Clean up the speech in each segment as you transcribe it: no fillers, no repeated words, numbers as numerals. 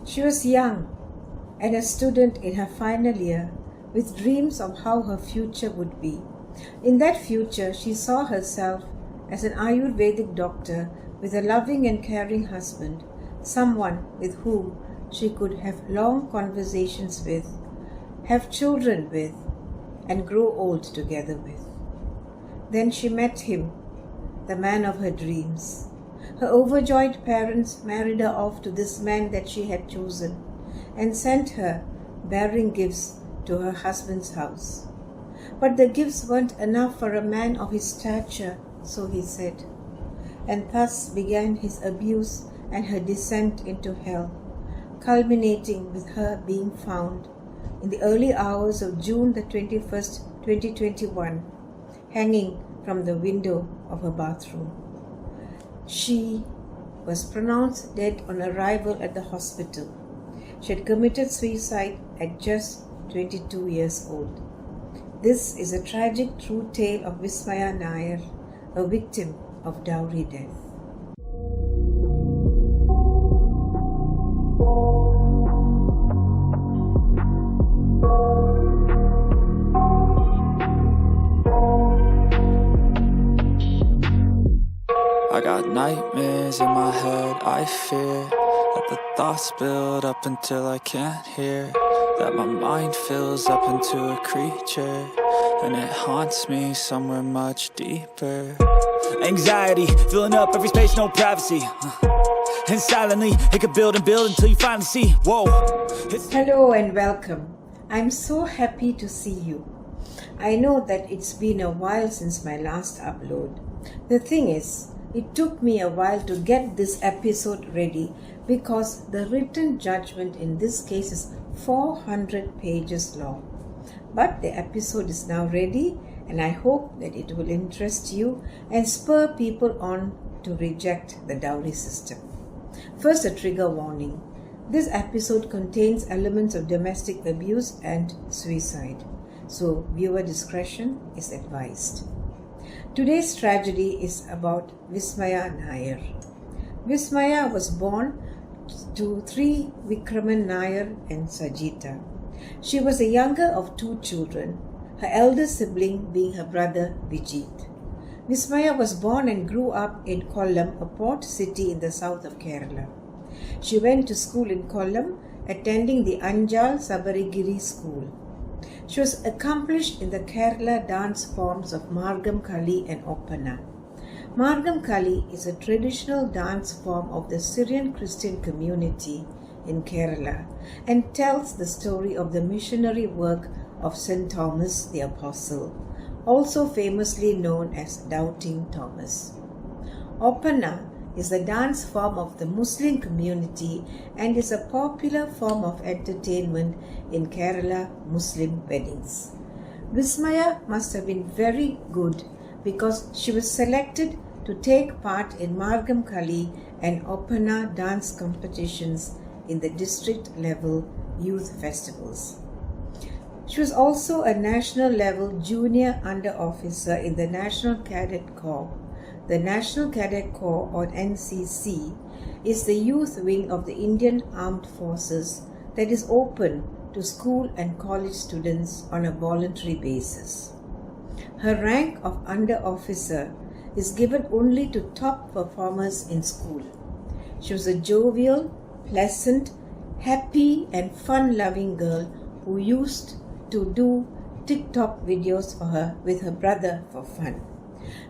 She was young and a student in her final year with dreams of how her future would be. In that future, she saw herself as an Ayurvedic doctor with a loving and caring husband, someone with whom she could have long conversations with, have children with, and grow old together with. Then she met him, the man of her dreams. Her overjoyed parents married her off to this man that she had chosen and sent her bearing gifts to her husband's house. But the gifts weren't enough for a man of his stature, so he said, and thus began his abuse and her descent into hell, culminating with her being found in the early hours of June the 21st, 2021, hanging from the window of her bathroom. She was pronounced dead on arrival at the hospital. She had committed suicide at just 22 years old. This is a tragic true tale of Vismaya Nair, a victim of dowry death. I got nightmares in my head, I fear that the thoughts build up until I can't hear, that my mind fills up into a creature, and it haunts me somewhere much deeper. Anxiety, filling up every space, no privacy, and silently, it could build and build until you finally see, whoa. Hello and welcome. I'm so happy to see you. I know that it's been a while since my last upload. The thing is, it took me a while to get this episode ready because the written judgment in this case is 400 pages long. But the episode is now ready and I hope that it will interest you and spur people on to reject the dowry system. First, a trigger warning. This episode contains elements of domestic abuse and suicide, so viewer discretion is advised. Today's tragedy is about Vismaya Nair. Vismaya was born to three Vikraman Nair and Sajita. She was the younger of two children, her elder sibling being her brother Vijit. Vismaya was born and grew up in Kollam, a port city in the south of Kerala. She went to school in Kollam, attending the Anjal Sabarigiri school. She was accomplished in the Kerala dance forms of Margam Kali and Oppana. Margam Kali is a traditional dance form of the Syrian Christian community in Kerala and tells the story of the missionary work of St. Thomas the Apostle, also famously known as Doubting Thomas. Oppana is the dance form of the Muslim community and is a popular form of entertainment in Kerala Muslim weddings. Vismaya must have been very good because she was selected to take part in Margam Kali and Oppana dance competitions in the district level youth festivals. She was also a national level junior under officer in the National Cadet Corps. The National Cadet Corps, or NCC, is the youth wing of the Indian Armed Forces that is open to school and college students on a voluntary basis. Her rank of under officer is given only to top performers in school. She was a jovial, pleasant, happy and fun-loving girl who used to do TikTok videos for her with her brother for fun.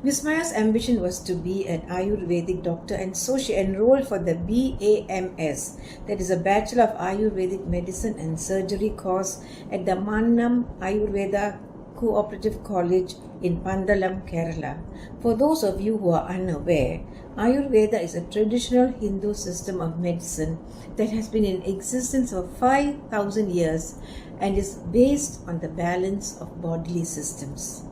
Vismaya's ambition was to be an Ayurvedic doctor, and so she enrolled for the BAMS, that is a Bachelor of Ayurvedic Medicine and Surgery course at the Mannam Ayurveda Cooperative College in Pandalam, Kerala. For those of you who are unaware, Ayurveda is a traditional Hindu system of medicine that has been in existence for 5,000 years and is based on the balance of bodily systems.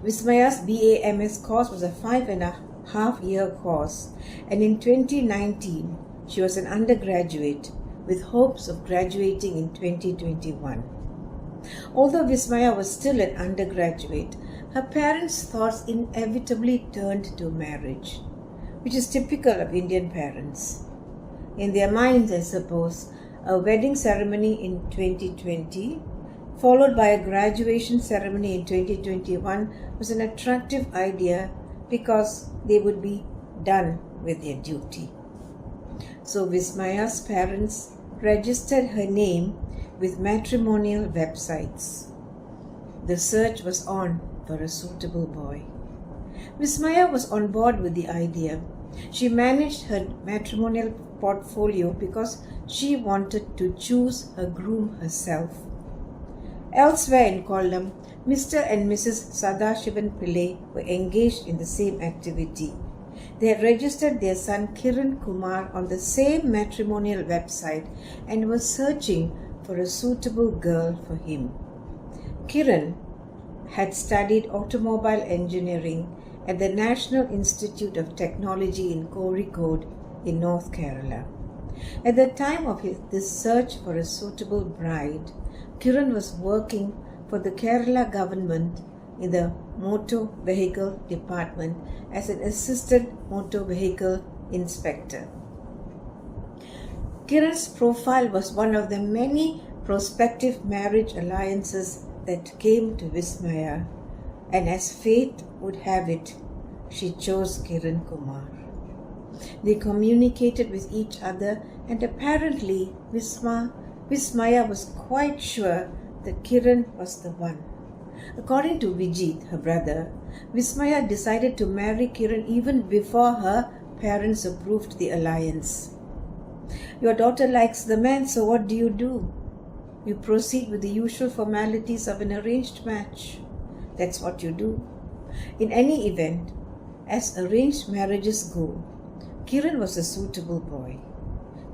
Vismaya's BAMS course was a 5.5-year course, and in 2019 she was an undergraduate with hopes of graduating in 2021. Although Vismaya was still an undergraduate, her parents' thoughts inevitably turned to marriage, which is typical of Indian parents. in their minds, I suppose, a wedding ceremony in 2020, followed by a graduation ceremony in 2021, was an attractive idea because they would be done with their duty. So Vismaya's parents registered her name with matrimonial websites. The search was on for a suitable boy. Vismaya was on board with the idea. She managed her matrimonial portfolio because she wanted to choose her groom herself. Elsewhere in Kollam, Mr. and Mrs. Sadashivan Pillai were engaged in the same activity. They had registered their son Kiran Kumar on the same matrimonial website and were searching for a suitable girl for him. Kiran had studied automobile engineering at the National Institute of Technology in Kozhikode in North Kerala. At the time of this search for a suitable bride, Kiran was working for the Kerala government in the motor vehicle department as an assistant motor vehicle inspector. Kiran's profile was one of the many prospective marriage alliances that came to Vismaya, and as fate would have it, she chose Kiran Kumar. They communicated with each other, and apparently Vismaya was quite sure that Kiran was the one. According to Vijit, her brother, Vismaya decided to marry Kiran even before her parents approved the alliance. Your daughter likes the man, so what do? You proceed with the usual formalities of an arranged match. That's what you do. In any event, as arranged marriages go, Kiran was a suitable boy.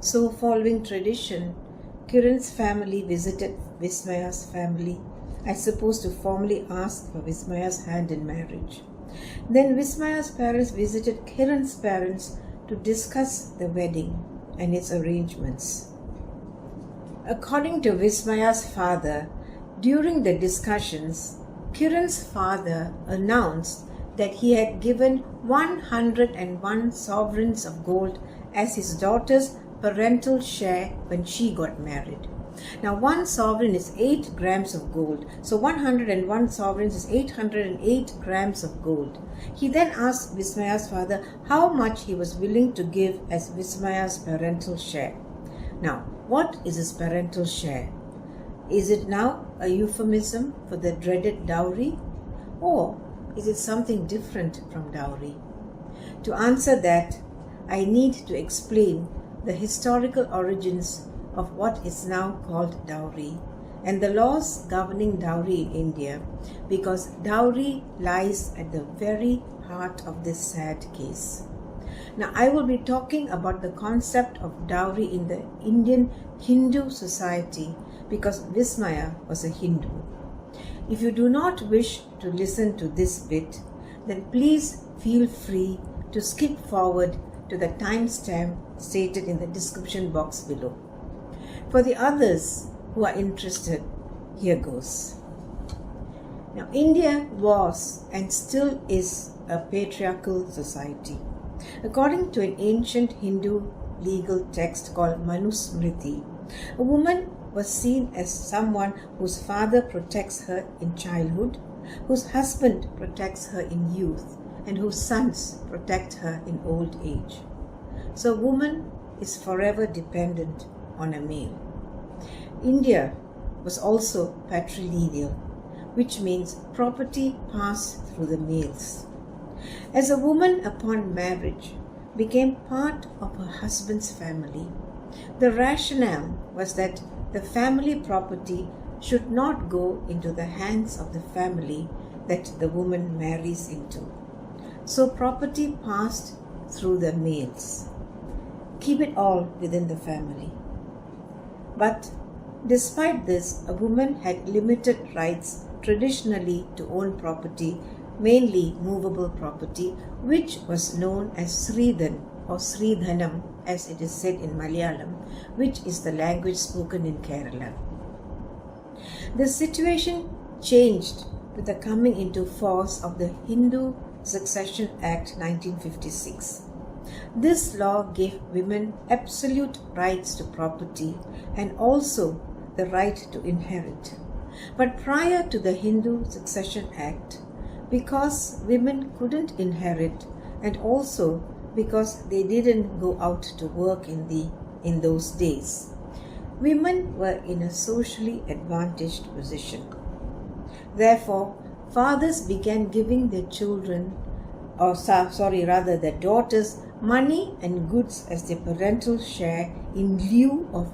So, following tradition, Kiran's family visited Vismaya's family, I suppose to formally ask for Vismaya's hand in marriage. Then Vismaya's parents visited Kiran's parents to discuss the wedding and its arrangements. According to Vismaya's father, during the discussions, Kiran's father announced that he had given 101 sovereigns of gold as his daughter's parental share when she got married. Now, one sovereign is 8 grams of gold, so 101 sovereigns is 808 grams of gold. He then asked Vismaya's father how much he was willing to give as Vismaya's parental share. Now, what is his parental share? Is it now a euphemism for the dreaded dowry? Or is it something different from dowry? To answer that, I need to explain the historical origins of what is now called dowry and the laws governing dowry in India, because dowry lies at the very heart of this sad case. Now, I will be talking about the concept of dowry in the Indian Hindu society because Vismaya was a Hindu. If you do not wish to listen to this bit, then please feel free to skip forward to the timestamp stated in the description box below. For the others who are interested, here goes. Now, India was and still is a patriarchal society. According to an ancient Hindu legal text called Manusmriti, a woman was seen as someone whose father protects her in childhood, whose husband protects her in youth, and whose sons protect her in old age. So a woman is forever dependent on a male. India was also patrilineal, which means property passed through the males. As a woman upon marriage became part of her husband's family, the rationale was that the family property should not go into the hands of the family that the woman marries into. So property passed through the males. Keep it all within the family. But despite this, a woman had limited rights traditionally to own property, mainly movable property, which was known as Sridhan or Sridhanam, as it is said in Malayalam, which is the language spoken in Kerala. The situation changed with the coming into force of the Hindu Succession Act 1956. This law gave women absolute rights to property and also the right to inherit. But prior to the Hindu Succession Act, because women couldn't inherit and also because they didn't go out to work in those days, women were in a socially advantaged position. Therefore, fathers began giving their their daughters money and goods as their parental share in lieu of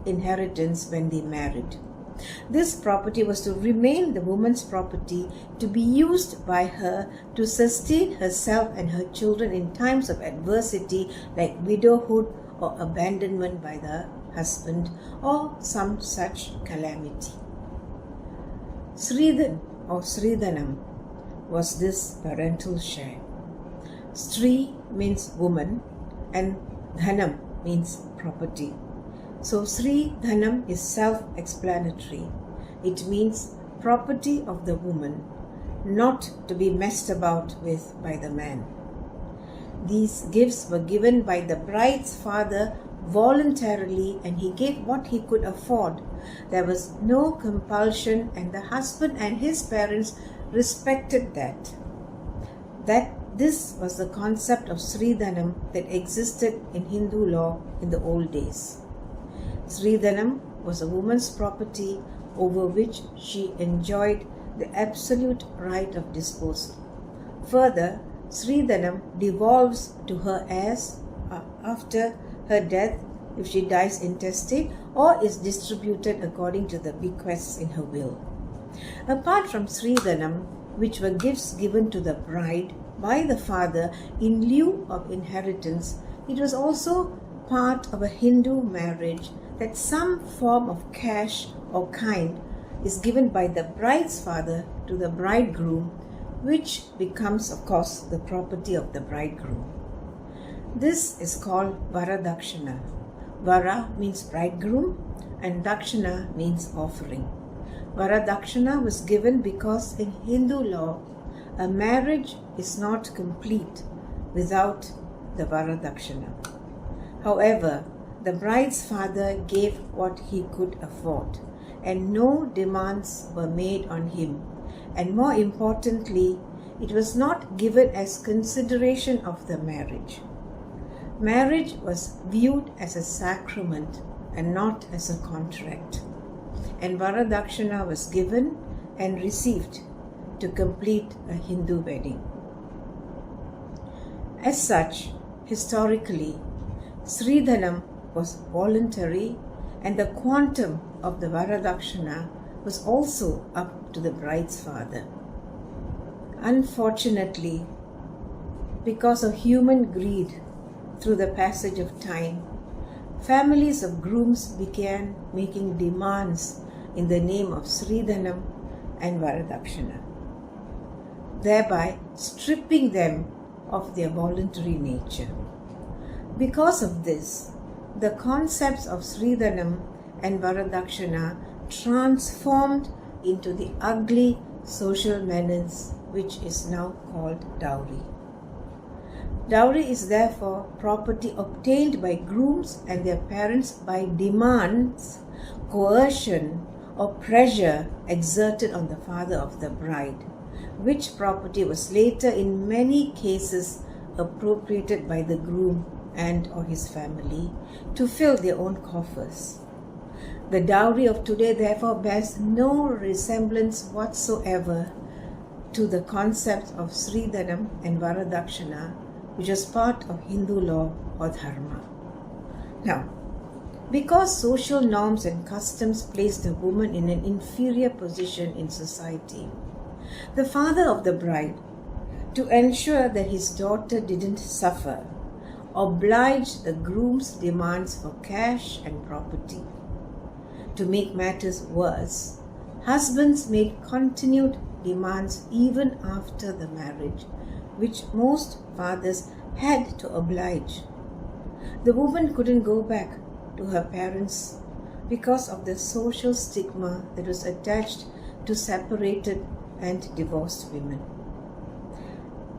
inheritance when they married. This property was to remain the woman's property, to be used by her to sustain herself and her children in times of adversity like widowhood or abandonment by the husband or some such calamity. Sridhan or Sridhanam was this parental share. Stri means woman and Dhanam means property. So Sri Dhanam is self-explanatory. It means property of the woman, not to be messed about with by the man. These gifts were given by the bride's father voluntarily, and he gave what he could afford. There was no compulsion, and the husband and his parents respected that. This was the concept of Sridhanam that existed in Hindu law in the old days. Sridhanam was a woman's property over which she enjoyed the absolute right of disposal. Further, Sridhanam devolves to her heirs after her death if she dies intestate or is distributed according to the bequests in her will. Apart from Sridhanam, which were gifts given to the bride by the father in lieu of inheritance, it was also part of a Hindu marriage that some form of cash or kind is given by the bride's father to the bridegroom, which becomes, of course, the property of the bridegroom. This is called Varadakshana. Vara means bridegroom and Dakshana means offering. Varadakshana was given because in Hindu law, a marriage is not complete without the Varadakshana. However, the bride's father gave what he could afford, and no demands were made on him. And more importantly, it was not given as consideration of the marriage. Marriage was viewed as a sacrament and not as a contract. And Varadakshana was given and received to complete a Hindu wedding. As such, historically, Sridhanam was voluntary and the quantum of the Varadakshana was also up to the bride's father. Unfortunately, because of human greed through the passage of time, families of grooms began making demands in the name of Sridhanam and Varadakshana, thereby stripping them of their voluntary nature. Because of this, the concepts of Sridhanam and Varadakshana transformed into the ugly social menace which is now called dowry. Dowry is therefore property obtained by grooms and their parents by demands, coercion, or pressure exerted on the father of the bride, which property was later in many cases appropriated by the groom and or his family to fill their own coffers. The dowry of today therefore bears no resemblance whatsoever to the concept of Sridhanam and Varadakshana, which was part of Hindu law or dharma. Now, because social norms and customs placed the woman in an inferior position in society, the father of the bride, to ensure that his daughter didn't suffer, obliged the groom's demands for cash and property. To make matters worse, husbands made continued demands even after the marriage, which most fathers had to oblige. The woman couldn't go back to her parents because of the social stigma that was attached to separated and divorced women.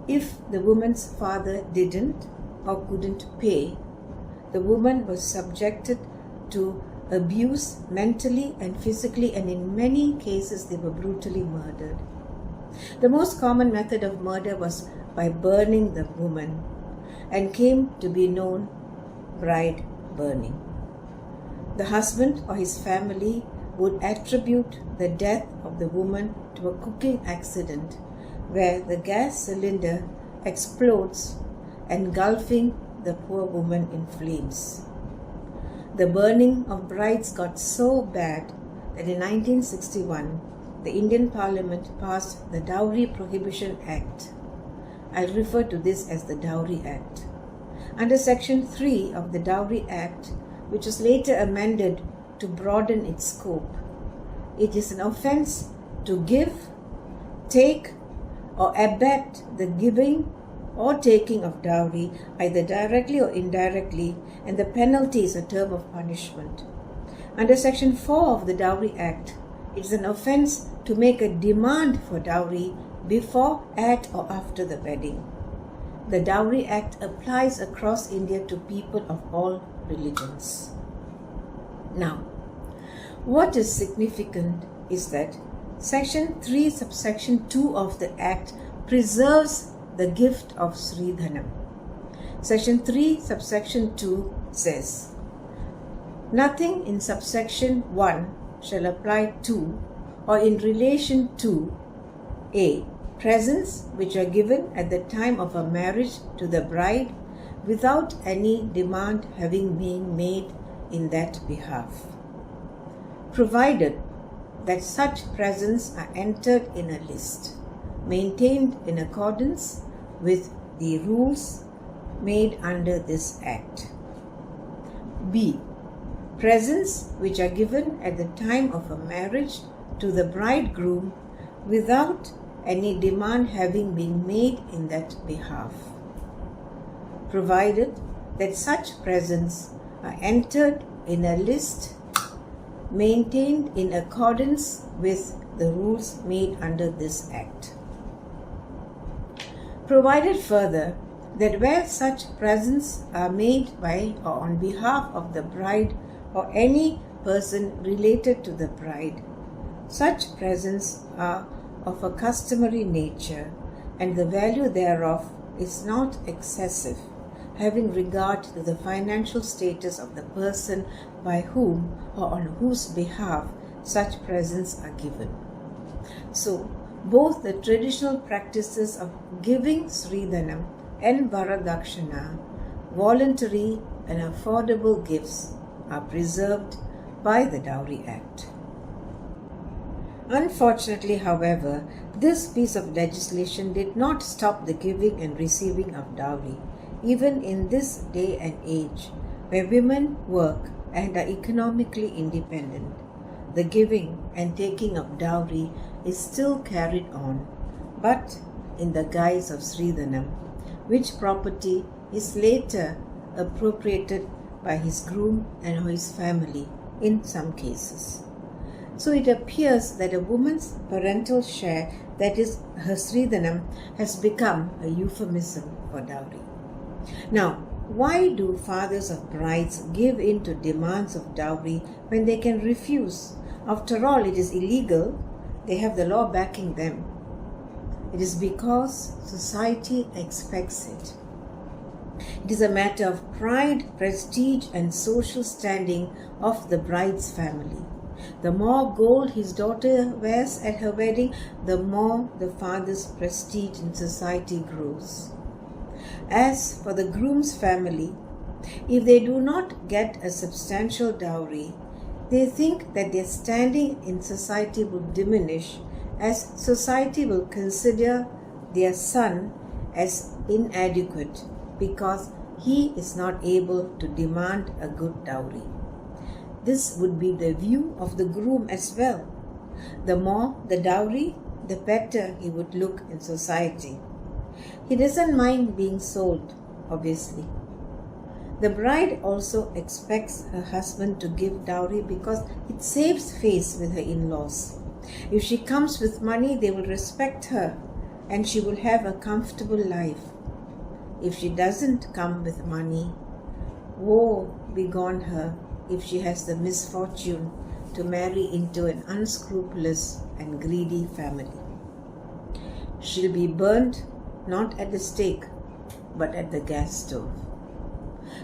If the woman's father didn't, or couldn't pay, the woman was subjected to abuse mentally and physically, and in many cases they were brutally murdered. The most common method of murder was by burning the woman and came to be known bride burning. The husband or his family would attribute the death of the woman to a cooking accident where the gas cylinder explodes, engulfing the poor woman in flames. The burning of brides got so bad that in 1961, the Indian Parliament passed the Dowry Prohibition Act. I'll refer to this as the Dowry Act. Under Section 3 of the Dowry Act, which was later amended to broaden its scope, it is an offence to give, take, or abet the giving or taking of dowry, either directly or indirectly, and the penalty is a term of punishment. Under Section 4 of the Dowry Act, it is an offence to make a demand for dowry before, at, or after the wedding. The Dowry Act applies across India to people of all religions. Now, what is significant is that Section 3, subsection 2 of the Act preserves the gift of Sridhanam. Section 3, subsection 2 says, nothing in subsection 1 shall apply to or in relation to a. presents which are given at the time of a marriage to the bride without any demand having been made in that behalf, provided that such presents are entered in a list, maintained in accordance with the rules made under this Act. B. Presents which are given at the time of a marriage to the bridegroom without any demand having been made in that behalf, provided that such presents are entered in a list maintained in accordance with the rules made under this Act. Provided further that where such presents are made by or on behalf of the bride or any person related to the bride, such presents are of a customary nature and the value thereof is not excessive, having regard to the financial status of the person by whom or on whose behalf such presents are given. So, both the traditional practices of giving Sridhanam and Varadakshana, voluntary and affordable gifts, are preserved by the Dowry Act. Unfortunately, however, this piece of legislation did not stop the giving and receiving of dowry, even in this day and age, where women work and are economically independent. The giving and taking of dowry is still carried on, but in the guise of Sridhanam, which property is later appropriated by his groom and his family in some cases. So it appears that a woman's parental share, that is her Sridhanam, has become a euphemism for dowry. Now, why do fathers of brides give in to demands of dowry when they can refuse? After all, it is illegal. They have the law backing them. It is because society expects it. It is a matter of pride, prestige, and social standing of the bride's family. The more gold his daughter wears at her wedding, the more the father's prestige in society grows. As for the groom's family, if they do not get a substantial dowry, they think that their standing in society will diminish, as society will consider their son as inadequate because he is not able to demand a good dowry. This would be the view of the groom as well. The more the dowry, the better he would look in society. He doesn't mind being sold, obviously. The bride also expects her husband to give dowry because it saves face with her in-laws. If she comes with money, they will respect her and she will have a comfortable life. if she doesn't come with money. Woe begone her if she has the misfortune to marry into an unscrupulous and greedy family. She'll be burnt not at the stake, but at the gas stove.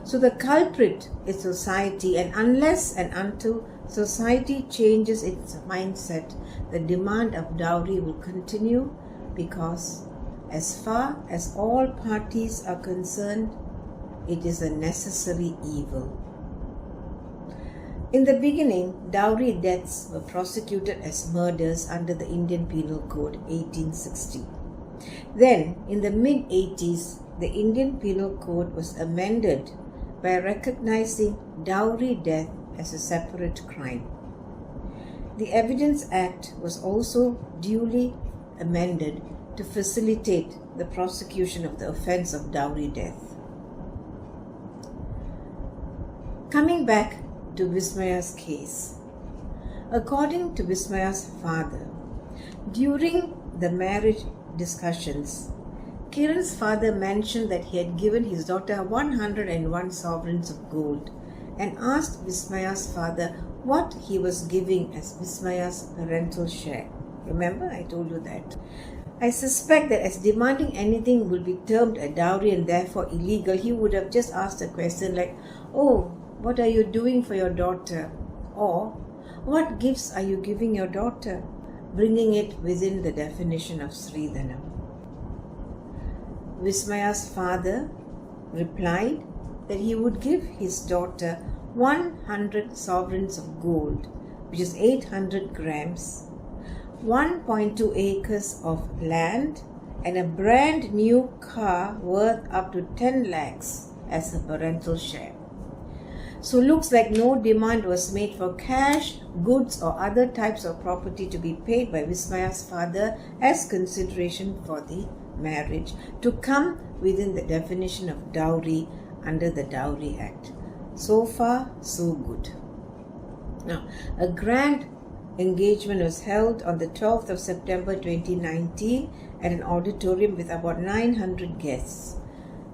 So the culprit is society, and unless and until society changes its mindset, the demand of dowry will continue, because as far as all parties are concerned, it is a necessary evil. In the beginning, dowry deaths were prosecuted as murders under the Indian Penal Code 1860. Then, in the mid-80s, the Indian Penal Code was amended by recognizing dowry death as a separate crime. The Evidence Act was also duly amended to facilitate the prosecution of the offense of dowry death. Coming back to Vismaya's case. According to Vismaya's father, during the marriage discussions, Kiran's father mentioned that he had given his daughter 101 sovereigns of gold and asked Vismaya's father what he was giving as Vismaya's parental share. Remember, I told you that. I suspect that as demanding anything will be termed a dowry and therefore illegal, he would have just asked a question like, "Oh, what are you doing for your daughter?" Or, "What gifts are you giving your daughter?" bringing it within the definition of Sridhanam. Vismaya's father replied that he would give his daughter 100 sovereigns of gold, which is 800 grams, 1.2 acres of land, and a brand new car worth up to 10 lakhs as a parental share. So looks like no demand was made for cash, goods or other types of property to be paid by Vismaya's father as consideration for the marriage to come within the definition of dowry under the Dowry Act. So far, so good. Now, a grand engagement was held on the 12th of September 2019 at an auditorium with about 900 guests.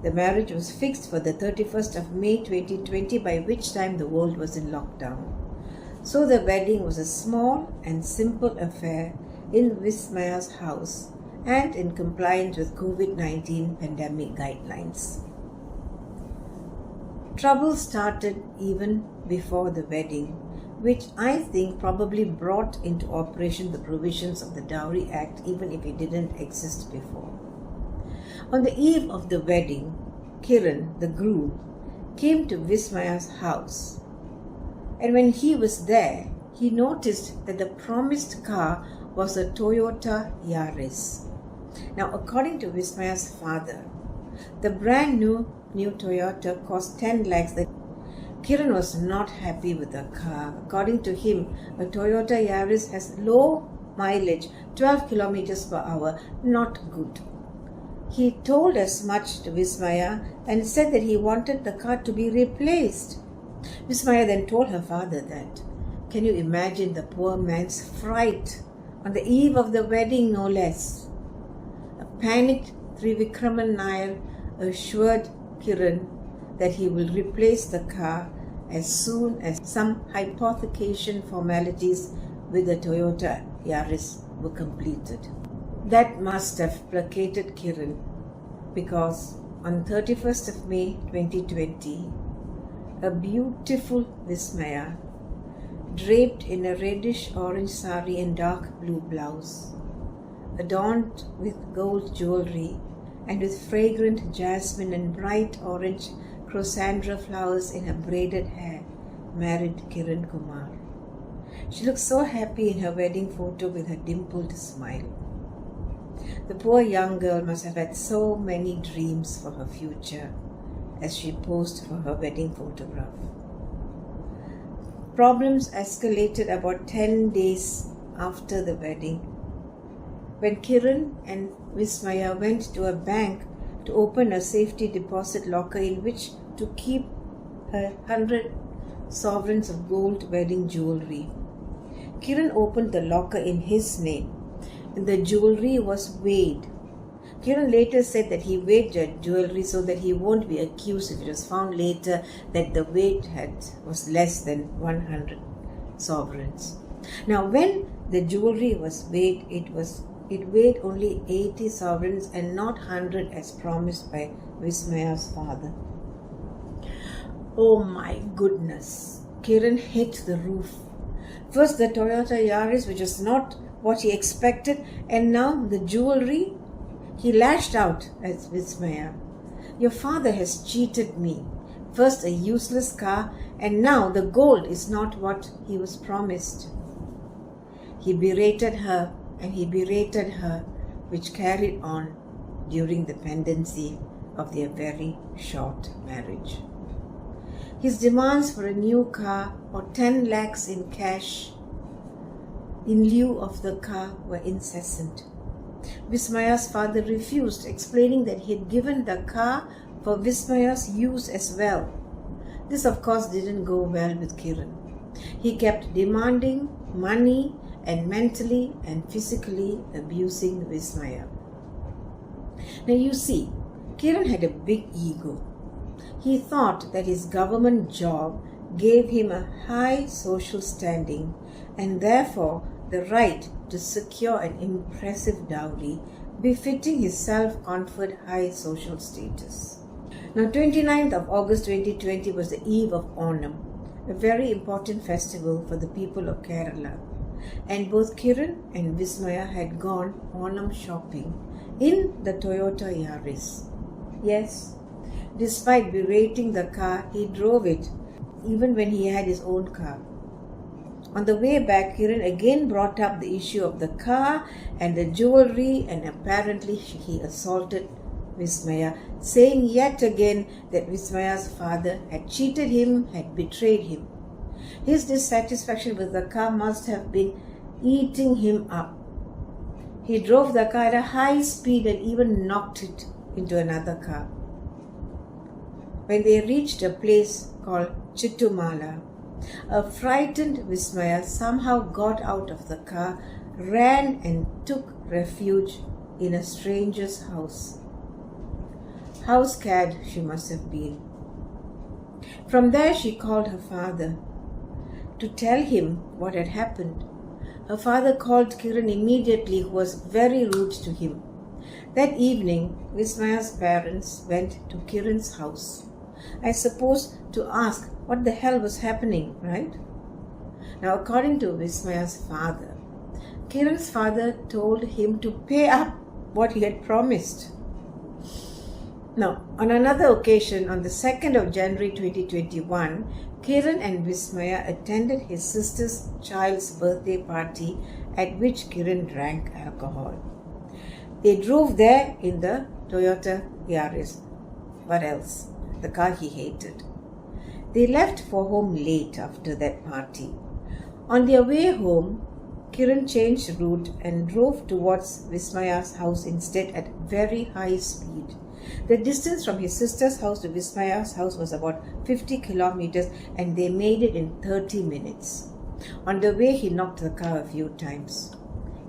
The marriage was fixed for the 31st of May 2020, by which time the world was in lockdown. So the wedding was a small and simple affair in Vismaya's house and in compliance with COVID-19 pandemic guidelines. Trouble started even before the wedding, which I think probably brought into operation the provisions of the Dowry Act, even if it didn't exist before. On the eve of the wedding, Kiran, the groom, came to Vismaya's house. And when he was there, he noticed that the promised car was a Toyota Yaris. Now, according to Vismaya's father, the brand new Toyota cost 10 lakhs. Kiran was not happy with the car. According to him, a Toyota Yaris has low mileage, 12 kilometers per hour, not good. He told as much to Vismaya and said that he wanted the car to be replaced. Vismaya then told her father that. Can you imagine the poor man's fright on the eve of the wedding, no less? A panicked Trivikraman Nair assured Kiran that he will replace the car as soon as some hypothecation formalities with the Toyota Yaris were completed. That must have placated Kiran, because on 31st of May 2020, a beautiful Vismaya, draped in a reddish-orange sari and dark blue blouse, adorned with gold jewelry and with fragrant jasmine and bright orange crocandra flowers in her braided hair, married Kiran Kumar. She looked so happy in her wedding photo with her dimpled smile. The poor young girl must have had so many dreams for her future as she posed for her wedding photograph. Problems escalated about 10 days after the wedding, when Kiran and Vismaya went to a bank to open a safety deposit locker in which to keep her 100 sovereigns of gold wedding jewelry. Kiran opened the locker in his name, and the jewelry was weighed. Kiran later said that he weighed the jewelry so that he won't be accused if it was found later that the weight was less than 100 sovereigns. Now, when the jewelry was weighed, it weighed only 80 sovereigns and not 100 as promised by Vismaya's father. Oh my goodness! Kiran hit the roof. First the Toyota Yaris, which was not what he expected, and now the jewelry. He lashed out at Vismaya. Your father has cheated me. First a useless car, and now the gold is not what he was promised. He berated her, and he berated her, which carried on during the pendency of their very short marriage. His demands for a new car or 10 lakhs in cash in lieu of the car were incessant. Vismaya's father refused, explaining that he had given the car for Vismaya's use as well. This, of course, didn't go well with Kiran. He kept demanding money and mentally and physically abusing Vismaya. Now you see, Kiran had a big ego. He thought that his government job gave him a high social standing and therefore the right to secure an impressive dowry befitting his self-conferred high social status. Now 29th of August 2020 was the eve of Onam, a very important festival for the people of Kerala. And both Kiran and Vismaya had gone Onam shopping in the Toyota Yaris. Yes, despite berating the car, he drove it even when he had his own car. On the way back, Kiran again brought up the issue of the car and the jewelry, and apparently he assaulted Vismaya, saying yet again that Vismaya's father had cheated him, had betrayed him. His dissatisfaction with the car must have been eating him up. He drove the car at a high speed and even knocked it into another car. When they reached a place called Chittumala, a frightened Vismaya somehow got out of the car, ran and took refuge in a stranger's house. How scared she must have been. From there she called her father to tell him what had happened. Her father called Kiran immediately, who was very rude to him. That evening, Vismaya's parents went to Kiran's house. I suppose to ask what the hell was happening, right? Now, according to Vismaya's father, Kiran's father told him to pay up what he had promised. Now, on another occasion, on the 2nd of January 2021, Kiran and Vismaya attended his sister's child's birthday party at which Kiran drank alcohol. They drove there in the Toyota Yaris. What else? The car he hated. They left for home late after that party. On their way home, Kiran changed route and drove towards Vismaya's house instead at very high speed. The distance from his sister's house to Vismaya's house was about 50 kilometers and they made it in 30 minutes. On the way, he knocked the car a few times.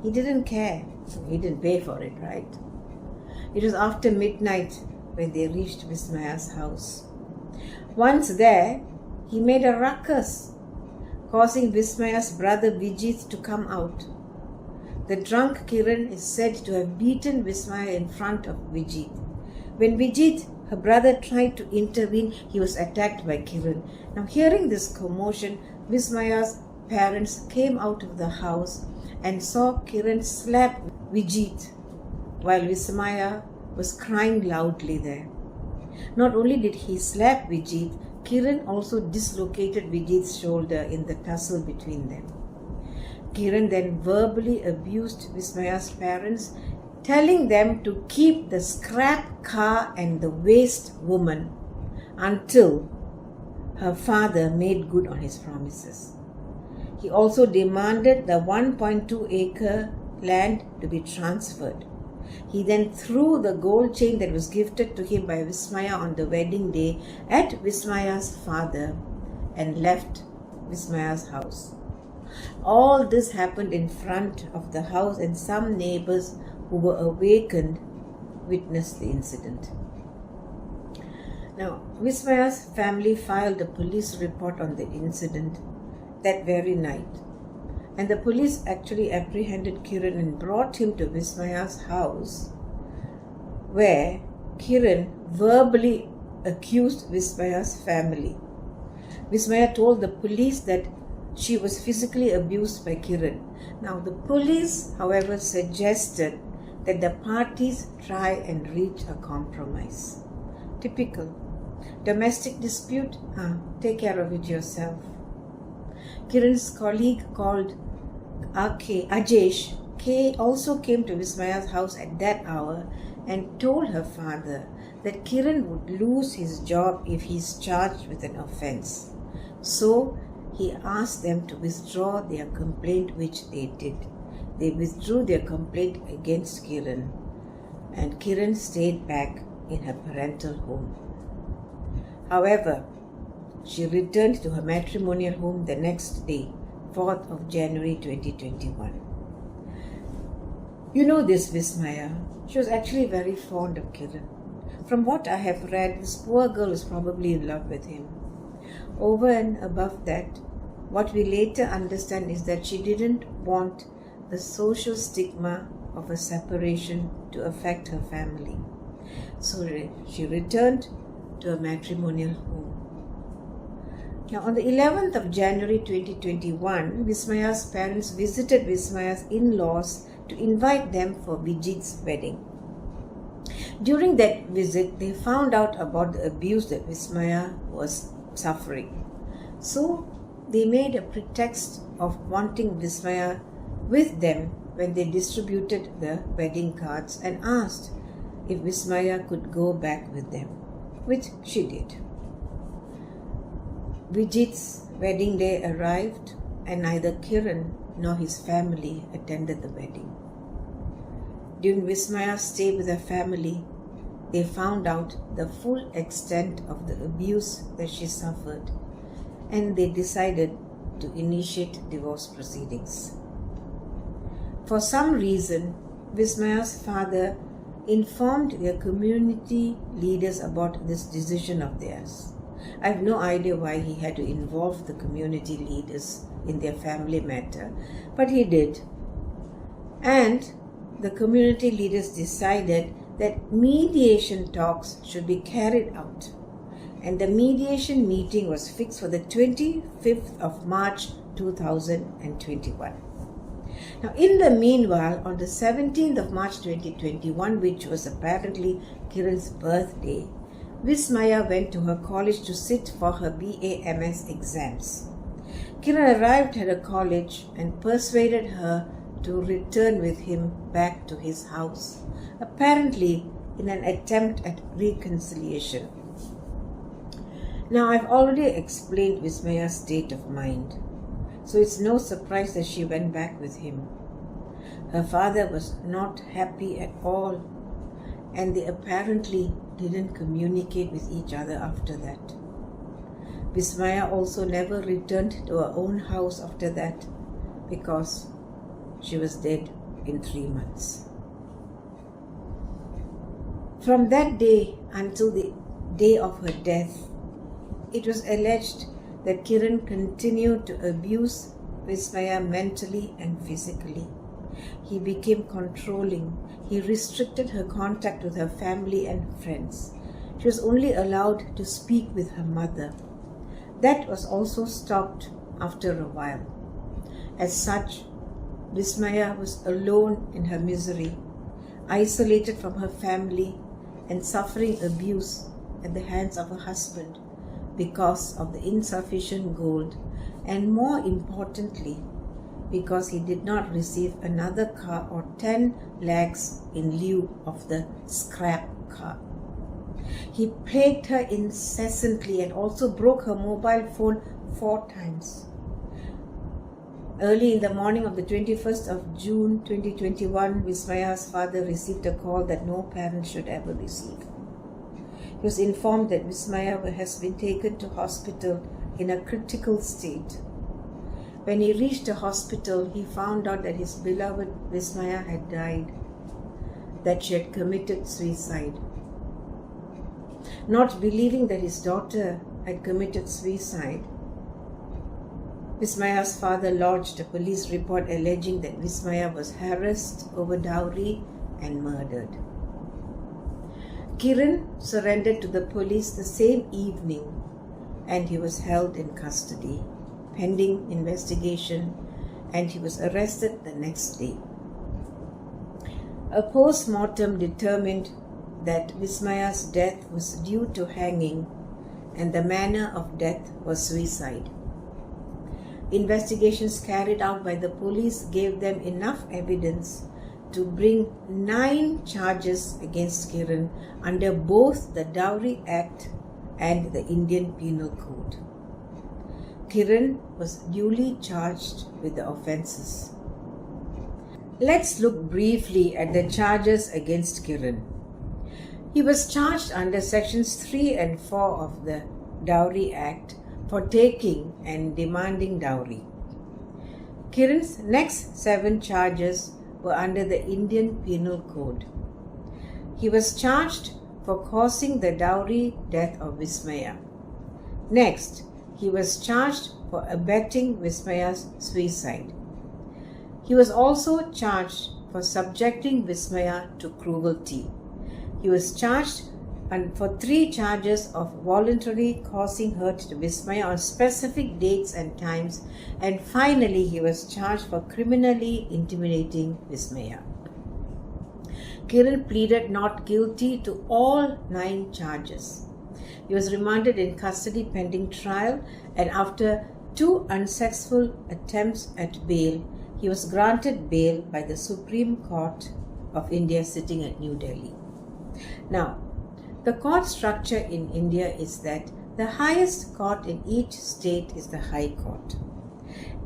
He didn't care. He didn't pay for it, right? It was after midnight when they reached Vismaya's house. Once there, he made a ruckus, causing Vismaya's brother Vijit to come out. The drunk Kiran is said to have beaten Vismaya in front of Vijit. When Vijit, her brother, tried to intervene, he was attacked by Kiran. Now, hearing this commotion, Vismaya's parents came out of the house and saw Kiran slap Vijit while Vismaya was crying loudly there. Not only did he slap Vijit, Kiran also dislocated Vijit's shoulder in the tussle between them. Kiran then verbally abused Vismaya's parents, telling them to keep the scrap car and the waste woman until her father made good on his promises. He also demanded the 1.2-acre land to be transferred. He then threw the gold chain that was gifted to him by Vismaya on the wedding day at Vismaya's father and left Vismaya's house. All this happened in front of the house, and some neighbors who were awakened witnessed the incident. Now, Vismaya's family filed a police report on the incident that very night, and the police actually apprehended Kiran and brought him to Vismaya's house, where Kiran verbally accused Vismaya's family. Vismaya told the police that she was physically abused by Kiran. Now, the police, however, suggested that the parties try and reach a compromise. Typical. Domestic dispute? Take care of it yourself. Kiran's colleague called Ajesh also came to Vismaya's house at that hour and told her father that Kiran would lose his job if he is charged with an offence. So he asked them to withdraw their complaint, which they did. They withdrew their complaint against Kiran, and Kiran stayed back in her parental home. However, she returned to her matrimonial home the next day, 4th of January 2021. You know this Vismaya. She was actually very fond of Kiran. From what I have read, this poor girl was probably in love with him. Over and above that, what we later understand is that she didn't want the social stigma of a separation to affect her family. So she returned to her matrimonial home. Now, on the 11th of January 2021, Vismaya's parents visited Vismaya's in-laws to invite them for Vijit's wedding. During that visit, they found out about the abuse that Vismaya was suffering. So, they made a pretext of wanting Vismaya with them when they distributed the wedding cards and asked if Vismaya could go back with them, which she did. Vijit's wedding day arrived and neither Kiran nor his family attended the wedding. During Vismaya's stay with her family, they found out the full extent of the abuse that she suffered, and they decided to initiate divorce proceedings. For some reason, Vismaya's father informed their community leaders about this decision of theirs. I have no idea why he had to involve the community leaders in their family matter, but he did. And the community leaders decided that mediation talks should be carried out, and the mediation meeting was fixed for the 25th of March 2021. Now, in the meanwhile, on the 17th of March 2021, which was apparently Kiran's birthday, Vismaya went to her college to sit for her BA-MS exams. Kiran arrived at her college and persuaded her to return with him back to his house, apparently in an attempt at reconciliation. Now, I've already explained Vismaya's state of mind, so it's no surprise that she went back with him. Her father was not happy at all, and they apparently didn't communicate with each other after that. Vismaya also never returned to her own house after that because she was dead in 3 months. From that day until the day of her death, it was alleged that Kiran continued to abuse Vismaya mentally and physically. He became controlling. He restricted her contact with her family and friends. She was only allowed to speak with her mother. That was also stopped after a while. As such, Vismaya was alone in her misery, isolated from her family and suffering abuse at the hands of her husband because of the insufficient gold, and more importantly, because he did not receive another car or 10 lakhs in lieu of the scrap car. He plagued her incessantly and also broke her mobile phone 4 times. Early in the morning of the 21st of June 2021, Vismaya's father received a call that no parent should ever receive. He was informed that Vismaya has been taken to hospital in a critical state. When he reached the hospital, he found out that his beloved Vismaya had died. that she had committed suicide. Not believing that his daughter had committed suicide, Vismaya's father lodged a police report alleging that Vismaya was harassed over dowry and murdered. Kiran surrendered to the police the same evening and he was held in custody, pending investigation, and he was arrested the next day. A post-mortem determined that Vismaya's death was due to hanging and the manner of death was suicide. Investigations carried out by the police gave them enough evidence to bring 9 charges against Kiran under both the Dowry Act and the Indian Penal Code. Kiran was duly charged with the offences. Let's look briefly at the charges against Kiran. He was charged under sections 3 and 4 of the Dowry Act for taking and demanding dowry. Kiran's next 7 charges were under the Indian Penal Code. He was charged for causing the dowry death of Vismaya. Next, he was charged for abetting Vismaya's suicide. He was also charged for subjecting Vismaya to cruelty. He was charged for 3 charges of voluntarily causing hurt to Vismaya on specific dates and times, and finally he was charged for criminally intimidating Vismaya. Kiran pleaded not guilty to all 9 charges. He was remanded in custody pending trial, and after 2 unsuccessful attempts at bail, he was granted bail by the Supreme Court of India sitting at New Delhi. Now, the court structure in India is that the highest court in each state is the High Court.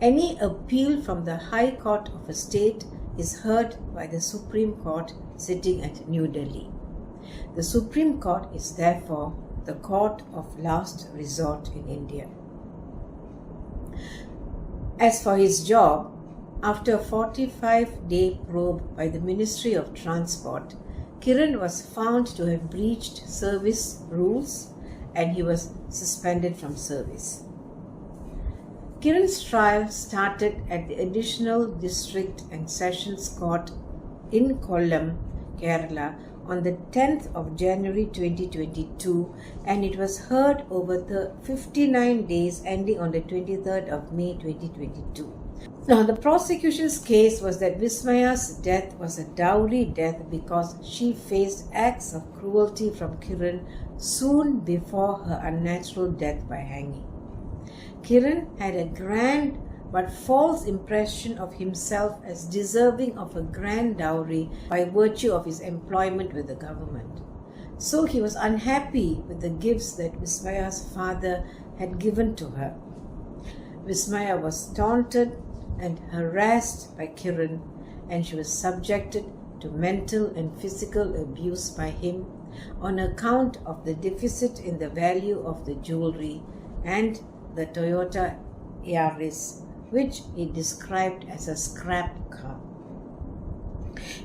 Any appeal from the High Court of a state is heard by the Supreme Court sitting at New Delhi. The Supreme Court is therefore the court of last resort in India. As for his job, after a 45-day probe by the Ministry of Transport, Kiran was found to have breached service rules and he was suspended from service. Kiran's trial started at the Additional District and Sessions Court in Kollam, Kerala on the 10th of January 2022, and it was heard over the 59 days ending on the 23rd of May 2022. Now, the prosecution's case was that Vismaya's death was a dowry death because she faced acts of cruelty from Kiran soon before her unnatural death by hanging. Kiran had a grand but false impression of himself as deserving of a grand dowry by virtue of his employment with the government. So he was unhappy with the gifts that Vismaya's father had given to her. Vismaya was taunted and harassed by Kiran, and she was subjected to mental and physical abuse by him on account of the deficit in the value of the jewelry and the Toyota Yaris, which he described as a scrap car.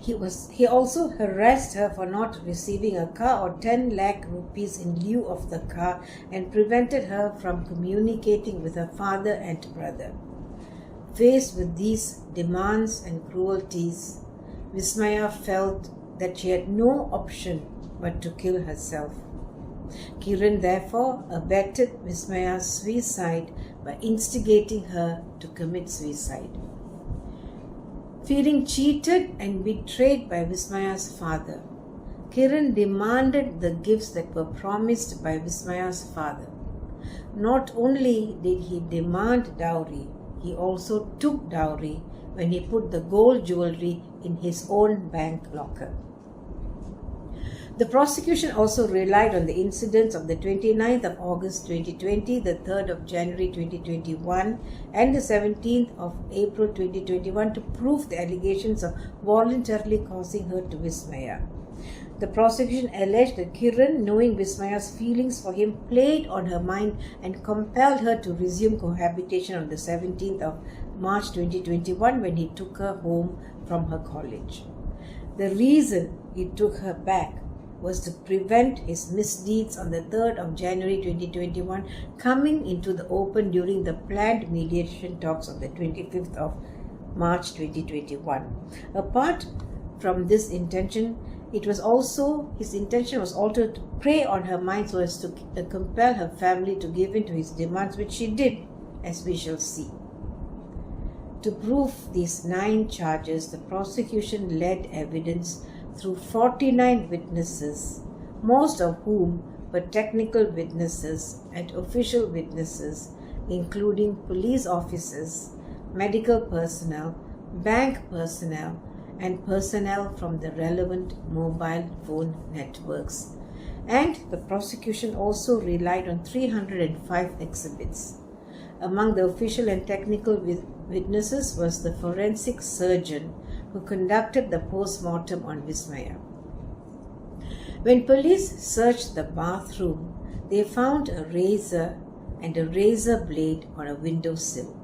He also harassed her for not receiving a car or 10 lakh rupees in lieu of the car and prevented her from communicating with her father and brother. Faced with these demands and cruelties, Vismaya felt that she had no option but to kill herself. Kiran therefore abetted Vismaya's suicide by instigating her to commit suicide. Feeling cheated and betrayed by Vismaya's father, Kiran demanded the gifts that were promised by Vismaya's father. Not only did he demand dowry, he also took dowry when he put the gold jewelry in his own bank locker. The prosecution also relied on the incidents of the 29th of August 2020, the 3rd of January 2021, and the 17th of April 2021 to prove the allegations of voluntarily causing hurt to Vismaya. The prosecution alleged that Kiran, knowing Vismaya's feelings for him, played on her mind and compelled her to resume cohabitation on the 17th of March 2021 when he took her home from her college. The reason he took her back was to prevent his misdeeds on the 3rd of January 2021 coming into the open during the planned mediation talks on the 25th of March 2021. Apart from this intention, his intention was also to prey on her mind so as to compel her family to give in to his demands, which she did, as we shall see. To prove these 9 charges, the prosecution led evidence through 49 witnesses, most of whom were technical witnesses and official witnesses, including police officers, medical personnel, bank personnel, and personnel from the relevant mobile phone networks. And the prosecution also relied on 305 exhibits. Among the official and technical witnesses was the forensic surgeon who conducted the post-mortem on Vismaya. When police searched the bathroom, they found a razor and a razor blade on a windowsill.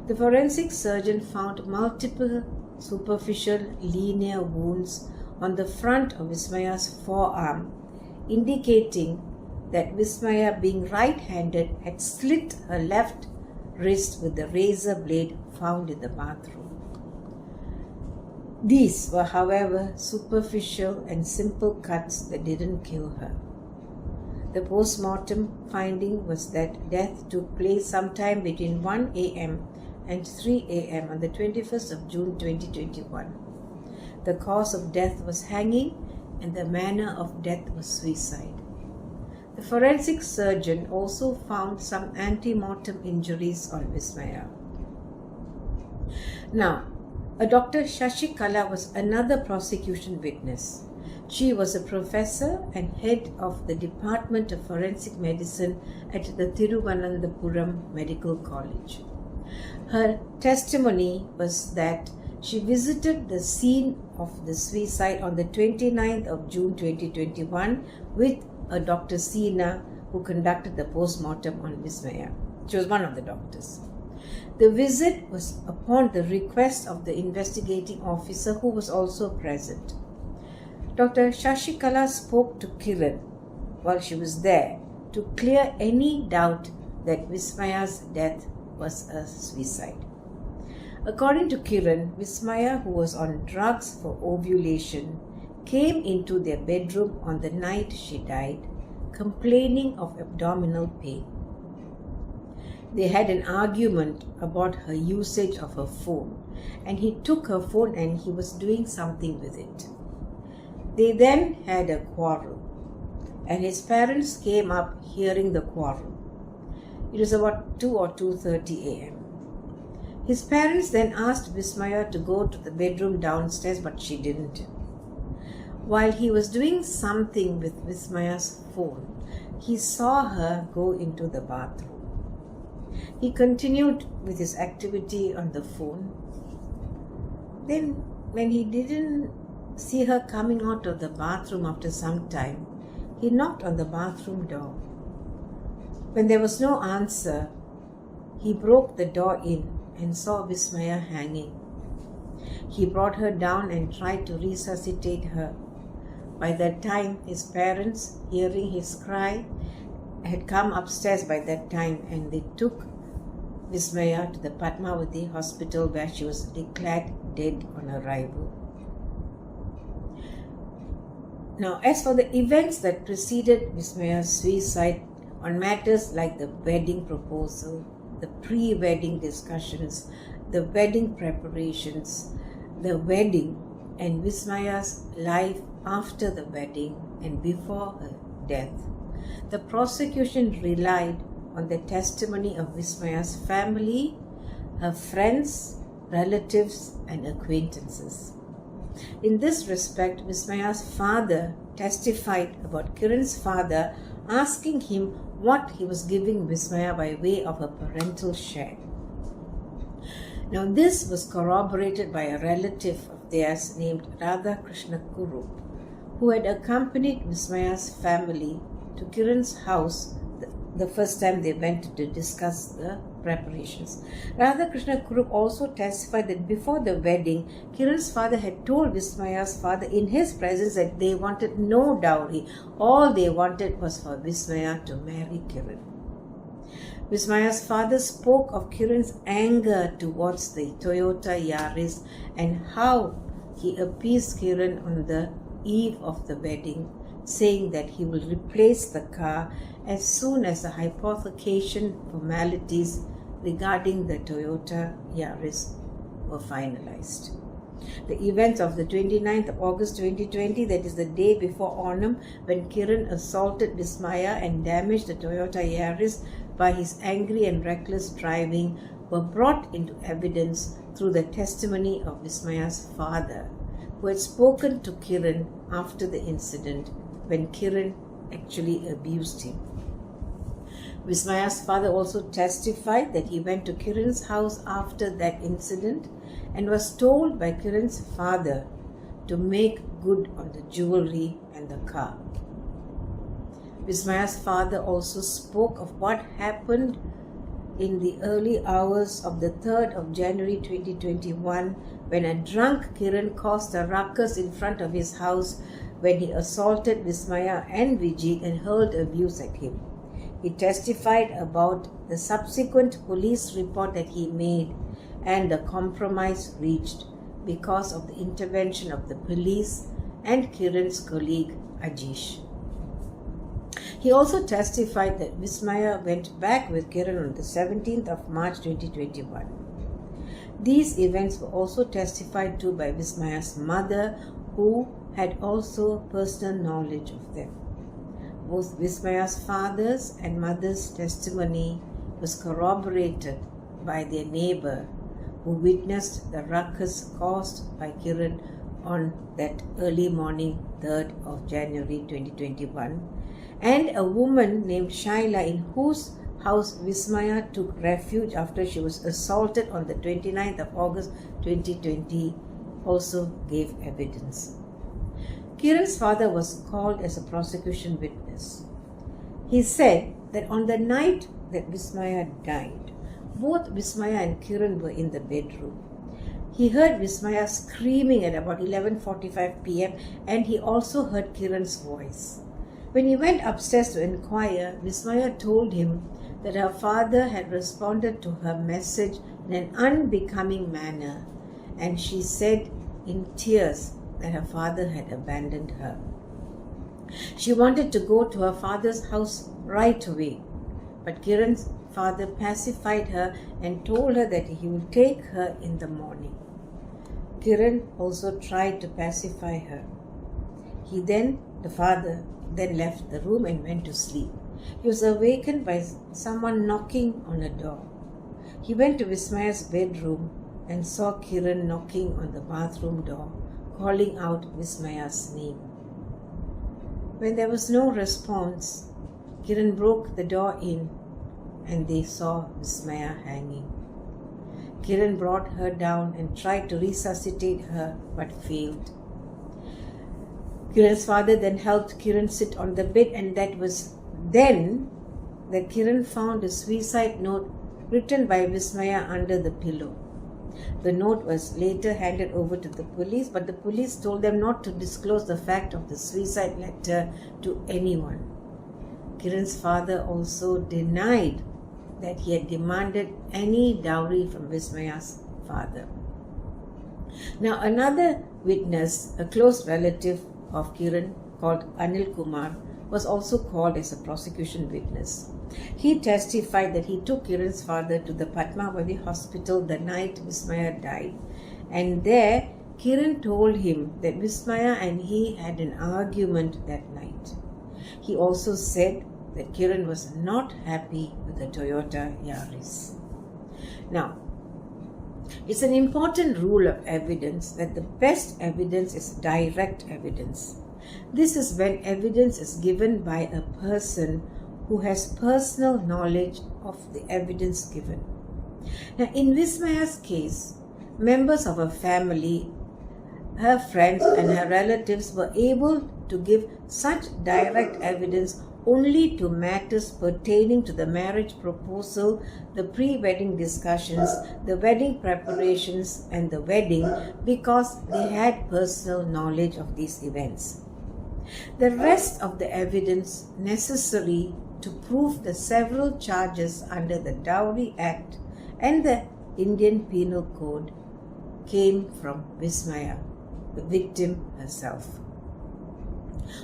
The forensic surgeon found multiple superficial linear wounds on the front of Vismaya's forearm, indicating that Vismaya, being right-handed, had slit her left wrist with the razor blade found in the bathroom. These were, however, superficial and simple cuts that didn't kill her. The post-mortem finding was that death took place sometime between 1 a.m. and 3 a.m. on the 21st of June 2021. The cause of death was hanging and the manner of death was suicide. The forensic surgeon also found some ante-mortem injuries on Vismaya. Now, a Dr. Shashikala was another prosecution witness. She was a professor and head of the Department of Forensic Medicine at the Thiruvananthapuram Medical College. Her testimony was that she visited the scene of the suicide on the 29th of June 2021 with a Dr. Seena, who conducted the post-mortem on Vismaya. She was one of the doctors. The visit was upon the request of the investigating officer, who was also present. Dr. Shashikala spoke to Kiran while she was there to clear any doubt that Vismaya's death was a suicide. According to Kiran, Vismaya, who was on drugs for ovulation, came into their bedroom on the night she died, complaining of abdominal pain. They had an argument about her usage of her phone, and he took her phone and he was doing something with it. They then had a quarrel, and his parents came up hearing the quarrel. It was about 2 or 2:30 a.m. His parents then asked Vismaya to go to the bedroom downstairs, but she didn't. While he was doing something with Vismaya's phone, he saw her go into the bathroom. He continued with his activity on the phone. Then, when he didn't see her coming out of the bathroom after some time, he knocked on the bathroom door. When there was no answer, he broke the door in and saw Vismaya hanging. He brought her down and tried to resuscitate her. By that time, his parents, hearing his cry, had come upstairs by that time, and they took Vismaya to the Padmavati hospital, where she was declared dead on arrival. Now, as for the events that preceded Vismaya's suicide on matters like the wedding proposal, the pre-wedding discussions, the wedding preparations, the wedding, and Vismaya's life after the wedding and before her death, the prosecution relied on the testimony of Vismaya's family, her friends, relatives, and acquaintances. In this respect, Vismaya's father testified about Kiran's father asking him what he was giving Vismaya by way of a parental share. Now, this was corroborated by a relative of theirs named Radha Krishna Kurup, who had accompanied Vismaya's family to Kiran's house the first time they went to discuss the preparations. Radhakrishna Kurup also testified that before the wedding, Kiran's father had told Vismaya's father in his presence that they wanted no dowry. All they wanted was for Vismaya to marry Kiran. Vismaya's father spoke of Kiran's anger towards the Toyota Yaris and how he appeased Kiran on the eve of the wedding, saying that he will replace the car as soon as the hypothecation formalities regarding the Toyota Yaris were finalized. The events of the 29th of August 2020, that is the day before Onam, when Kiran assaulted Vismaya and damaged the Toyota Yaris by his angry and reckless driving, were brought into evidence through the testimony of Vismaya's father, who had spoken to Kiran after the incident when Kiran actually abused him. Vismaya's father also testified that he went to Kiran's house after that incident and was told by Kiran's father to make good on the jewelry and the car. Vismaya's father also spoke of what happened in the early hours of the 3rd of January 2021 when a drunk Kiran caused a ruckus in front of his house when he assaulted Vismaya and Vijay and hurled abuse at him. He testified about the subsequent police report that he made and the compromise reached because of the intervention of the police and Kiran's colleague Ajish. He also testified that Vismaya went back with Kiran on the 17th of March 2021. These events were also testified to by Vismaya's mother, who had also personal knowledge of them. Both Vismaya's father's and mother's testimony was corroborated by their neighbor, who witnessed the ruckus caused by Kiran on that early morning 3rd of January 2021, and a woman named Shaila in whose house Vismaya took refuge after she was assaulted on the 29th of August 2020 also gave evidence. Kiran's father was called as a prosecution witness. He said that on the night that Vismaya died, both Vismaya and Kiran were in the bedroom. He heard Vismaya screaming at about 11:45 p.m. and he also heard Kiran's voice. When he went upstairs to inquire, Vismaya told him that her father had responded to her message in an unbecoming manner, and she said in tears that her father had abandoned her. She wanted to go to her father's house right away, but Kiran's father pacified her and told her that he would take her in the morning. Kiran also tried to pacify her. The father then left the room and went to sleep. He was awakened by someone knocking on a door. He went to Vismaya's bedroom and saw Kiran knocking on the bathroom door, calling out Vismaya's name. When there was no response, Kiran broke the door in and they saw Vismaya hanging. Kiran brought her down and tried to resuscitate her but failed. Kiran's father then helped Kiran sit on the bed, and that was then that Kiran found a suicide note written by Vismaya under the pillow. The note was later handed over to the police, but the police told them not to disclose the fact of the suicide letter to anyone. Kiran's father also denied that he had demanded any dowry from Vismaya's father. Now, another witness, a close relative of Kiran called Anil Kumar, was also called as a prosecution witness. He testified that he took Kiran's father to the Padmavati hospital the night Vismaya died, and there Kiran told him that Vismaya and he had an argument that night. He also said that Kiran was not happy with the Toyota Yaris. Now, it's an important rule of evidence that the best evidence is direct evidence. This is when evidence is given by a person who has personal knowledge of the evidence given. Now, in Vismaya's case, members of her family, her friends and her relatives were able to give such direct evidence only to matters pertaining to the marriage proposal, the pre-wedding discussions, the wedding preparations, and the wedding because they had personal knowledge of these events. The rest of the evidence necessary to prove the several charges under the Dowry Act and the Indian Penal Code came from Vismaya, the victim herself.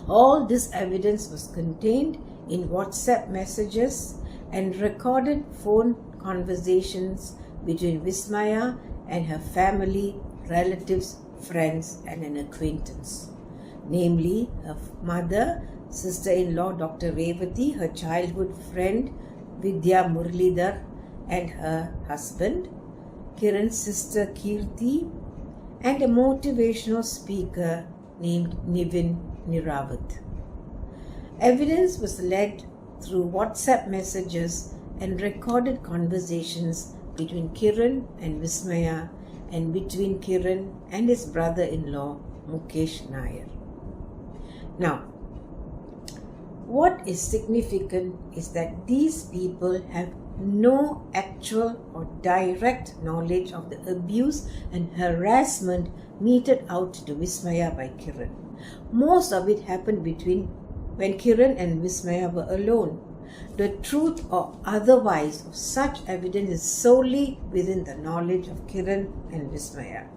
All this evidence was contained in WhatsApp messages and recorded phone conversations between Vismaya and her family, relatives, friends, and an acquaintance, namely her mother, sister-in-law Dr. Revati, her childhood friend Vidya Murlidhar, and her husband, Kiran's sister Kirti, and a motivational speaker named Nivin Nirawat. Evidence was led through WhatsApp messages and recorded conversations between Kiran and Vismaya and between Kiran and his brother-in-law Mukesh Nair. Now, what is significant is that these people have no actual or direct knowledge of the abuse and harassment meted out to Vismaya by Kiran. Most of it happened between when Kiran and Vismaya were alone. The truth or otherwise of such evidence is solely within the knowledge of Kiran and Vismaya.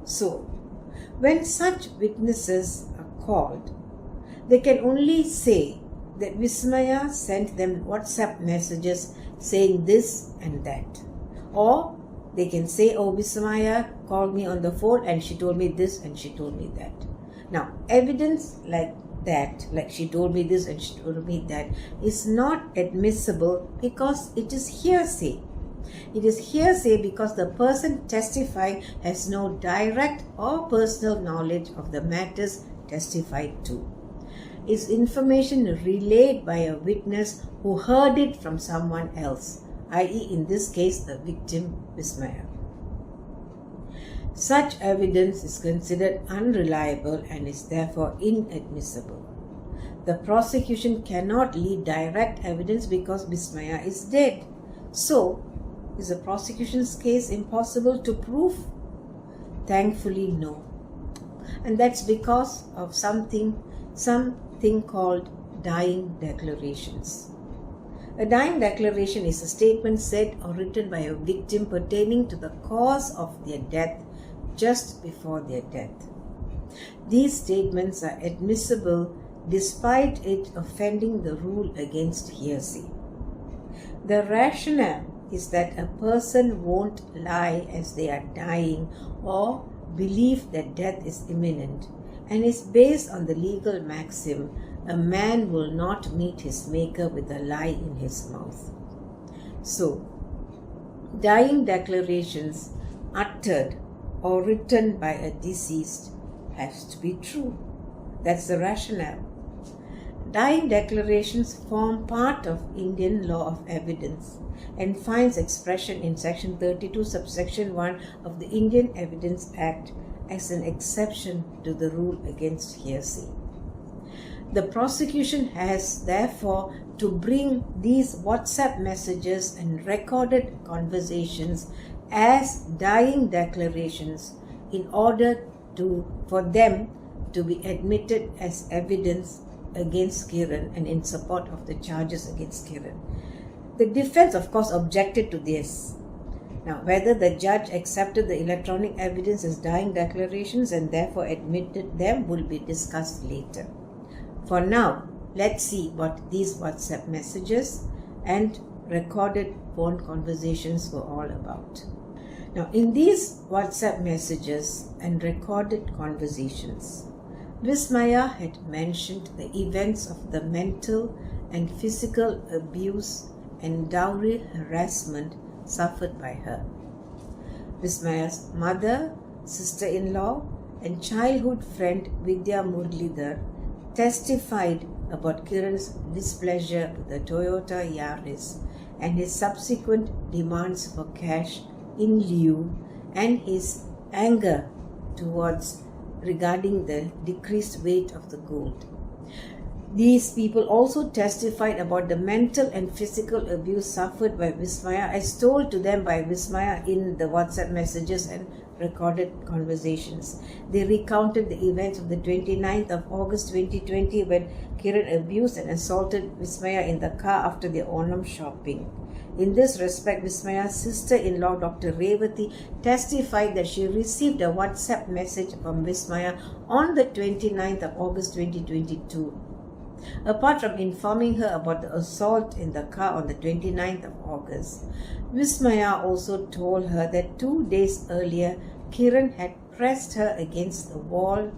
So, when such witnesses are called, they can only say that Vismaya sent them WhatsApp messages saying this and that. Or they can say, oh, Vismaya called me on the phone and she told me this and she told me that. Now, evidence like that, like she told me this and she told me that, is not admissible because it is hearsay. It is hearsay because the person testifying has no direct or personal knowledge of the matters testified to. It's information relayed by a witness who heard it from someone else, i.e. in this case the victim Vismaya. Such evidence is considered unreliable and is therefore inadmissible. The prosecution cannot lead direct evidence because Vismaya is dead. So, is the prosecution's case impossible to prove? Thankfully, no. And that's because of something called dying declarations. A dying declaration is a statement said or written by a victim pertaining to the cause of their death just before their death. These statements are admissible despite it offending the rule against hearsay. The rationale is that a person won't lie as they are dying or believe that death is imminent, and is based on the legal maxim, a man will not meet his maker with a lie in his mouth. So, dying declarations uttered or written by a deceased has to be true. That's the rationale. Dying declarations form part of Indian law of evidence and finds expression in Section 32, subsection 1 of the Indian Evidence Act as an exception to the rule against hearsay. The prosecution has therefore to bring these WhatsApp messages and recorded conversations as dying declarations in order for them to be admitted as evidence against Kiran and in support of the charges against Kiran. The defense, of course, objected to this. Now, whether the judge accepted the electronic evidence as dying declarations and therefore admitted them will be discussed later. For now, let's see what these WhatsApp messages and recorded phone conversations were all about. Now, in these WhatsApp messages and recorded conversations, Vismaya had mentioned the events of the mental and physical abuse and dowry harassment suffered by her. Vismaya's mother, sister-in-law, and childhood friend Vidya Murlidhar testified about Kiran's displeasure with the Toyota Yaris and his subsequent demands for cash in lieu and his anger regarding the decreased weight of the gold. These people also testified about the mental and physical abuse suffered by Vismaya, as told to them by Vismaya in the WhatsApp messages and recorded conversations. They recounted the events of the 29th of August 2020 when Kiran abused and assaulted Vismaya in the car after their Onam shopping. In this respect, Vismaya's sister-in-law, Dr. Revati, testified that she received a WhatsApp message from Vismaya on the 29th of August 2022. Apart from informing her about the assault in the car on the 29th of August, Vismaya also told her that 2 days earlier, Kiran had pressed her against the wall,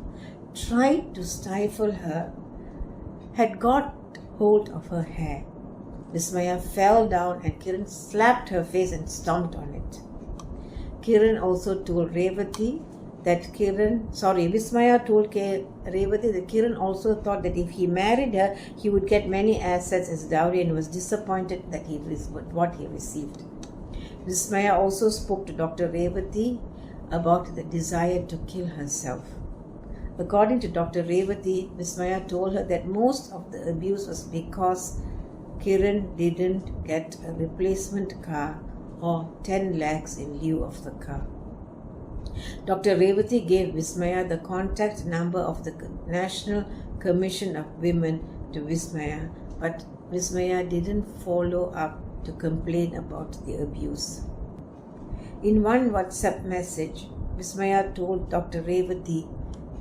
tried to stifle her, had got hold of her hair. Vismaya fell down and Kiran slapped her face and stomped on it. Kiran also told Revati that Vismaya told Revati that Kiran also thought that if he married her, he would get many assets as dowry and was disappointed that what he received. Vismaya also spoke to Dr. Revati about the desire to kill herself. According to Dr. Revati, Vismaya told her that most of the abuse was because Kiran didn't get a replacement car or 10 lakhs in lieu of the car. Dr. Revati gave Vismaya the contact number of the National Commission of Women to Vismaya, but Vismaya didn't follow up to complain about the abuse. In one WhatsApp message, Vismaya told Dr. Revati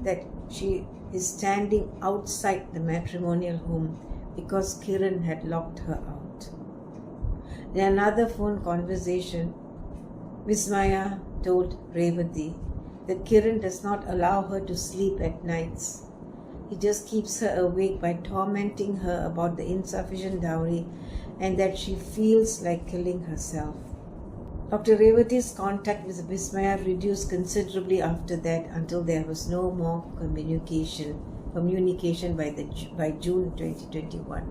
that she is standing outside the matrimonial home because Kiran had locked her out. In another phone conversation, Vismaya told Revati that Kiran does not allow her to sleep at nights. He just keeps her awake by tormenting her about the insufficient dowry and that she feels like killing herself. Dr. Revati's contact with Vismaya reduced considerably after that until there was no more communication by June 2021.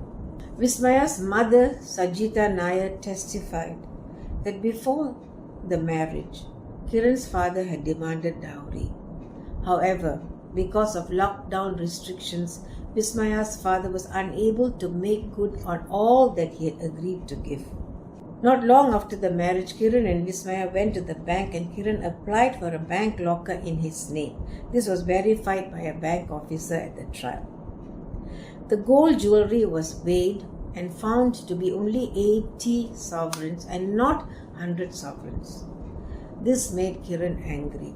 Vismaya's mother, Sajita Nair, testified that before the marriage, Kiran's father had demanded dowry. However, because of lockdown restrictions, Vismaya's father was unable to make good on all that he had agreed to give. Not long after the marriage, Kiran and Vismaya went to the bank and Kiran applied for a bank locker in his name. This was verified by a bank officer at the trial. The gold jewelry was weighed and found to be only 80 sovereigns and not 100 sovereigns. This made Kiran angry.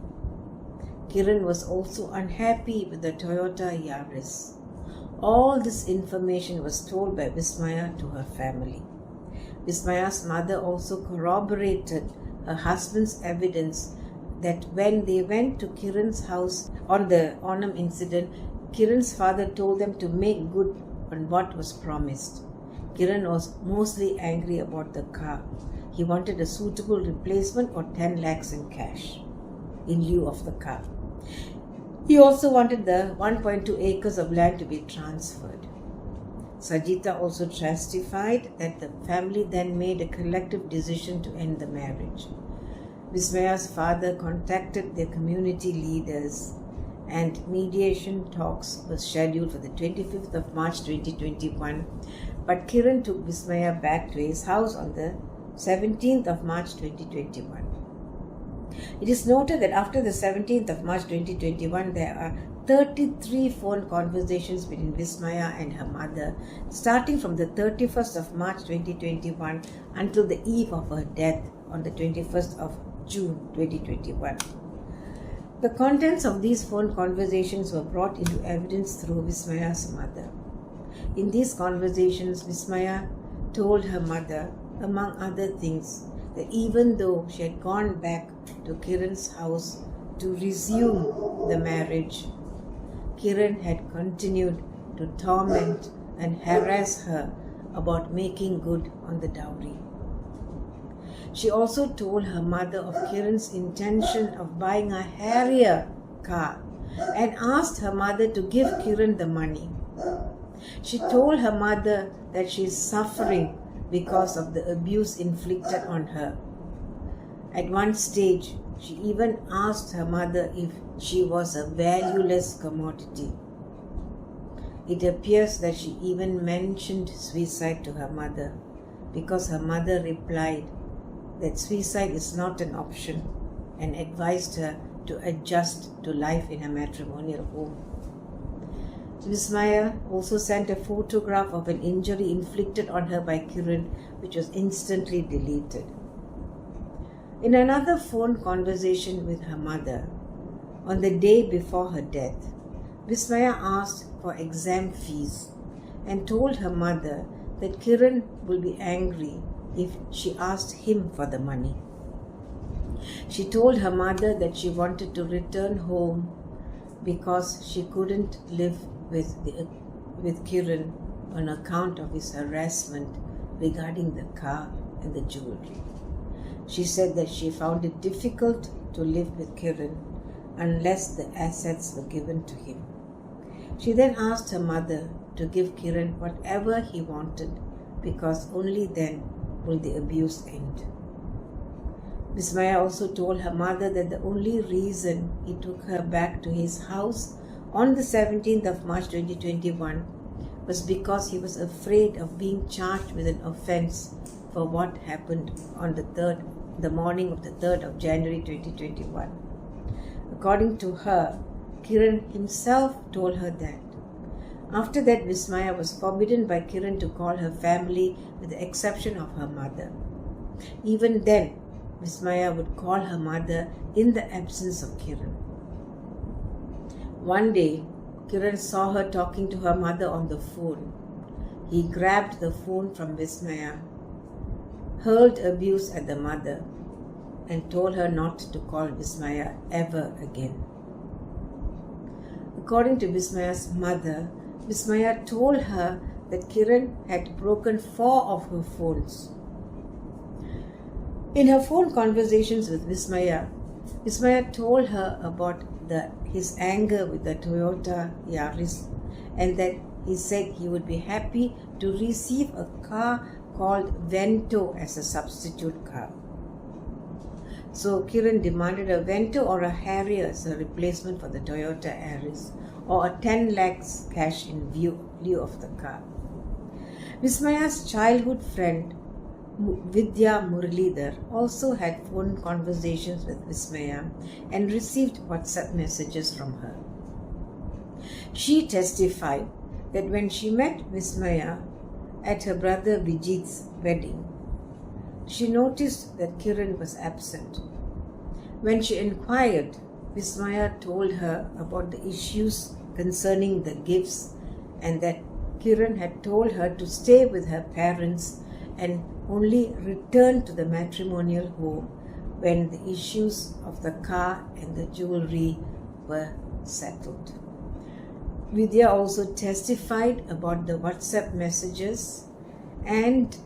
Kiran was also unhappy with the Toyota Yaris. All this information was told by Vismaya to her family. Vismaya's mother also corroborated her husband's evidence that when they went to Kiran's house on the Onam incident, Kiran's father told them to make good on what was promised. Kiran was mostly angry about the car. He wanted a suitable replacement or 10 lakhs in cash in lieu of the car. He also wanted the 1.2 acres of land to be transferred. Sajita also testified that the family then made a collective decision to end the marriage. Vismaya's father contacted their community leaders and mediation talks were scheduled for the 25th of March 2021, but Kiran took Vismaya back to his house on the 17th of March 2021. It is noted that after the 17th of March 2021, there are 33 phone conversations between Vismaya and her mother, starting from the 31st of March 2021 until the eve of her death on the 21st of June 2021. The contents of these phone conversations were brought into evidence through Vismaya's mother. In these conversations, Vismaya told her mother, among other things, that even though she had gone back to Kiran's house to resume the marriage, Kiran had continued to torment and harass her about making good on the dowry. She also told her mother of Kiran's intention of buying a Harrier car and asked her mother to give Kiran the money. She told her mother that she is suffering because of the abuse inflicted on her. At one stage, she even asked her mother if she was a valueless commodity. It appears that she even mentioned suicide to her mother, because her mother replied that suicide is not an option and advised her to adjust to life in a matrimonial home. Vismaya also sent a photograph of an injury inflicted on her by Kiran, which was instantly deleted. In another phone conversation with her mother, on the day before her death, Vismaya asked for exam fees and told her mother that Kiran will be angry if she asked him for the money. She told her mother that she wanted to return home because she couldn't live with Kiran on account of his harassment regarding the car and the jewelry. She said that she found it difficult to live with Kiran unless the assets were given to him. She then asked her mother to give Kiran whatever he wanted, because only then will the abuse end. Vismaya also told her mother that the only reason he took her back to his house on the 17th of March 2021 was because he was afraid of being charged with an offense for what happened on the morning of the 3rd of January 2021. According to her, Kiran himself told her that. After that, Vismaya was forbidden by Kiran to call her family with the exception of her mother. Even then, Vismaya would call her mother in the absence of Kiran. One day, Kiran saw her talking to her mother on the phone. He grabbed the phone from Vismaya, hurled abuse at the mother, and told her not to call Vismaya ever again. According to Vismaya's mother, Vismaya told her that Kiran had broken 4 of her phones. In her phone conversations with Vismaya, Vismaya told her about his anger with the Toyota Yaris, and that he said he would be happy to receive a car called Vento as a substitute car. So Kiran demanded a Vento or a Harrier as a replacement for the Toyota Yaris, or a 10 lakhs cash in lieu of the car. Vismaya's childhood friend Vidya Muralidhar also had phone conversations with Vismaya and received WhatsApp messages from her. She testified that when she met Vismaya at her brother Vijit's wedding, she noticed that Kiran was absent. When she inquired, Vismaya told her about the issues concerning the gifts and that Kiran had told her to stay with her parents and only return to the matrimonial home when the issues of the car and the jewelry were settled. Vidya also testified about the WhatsApp messages and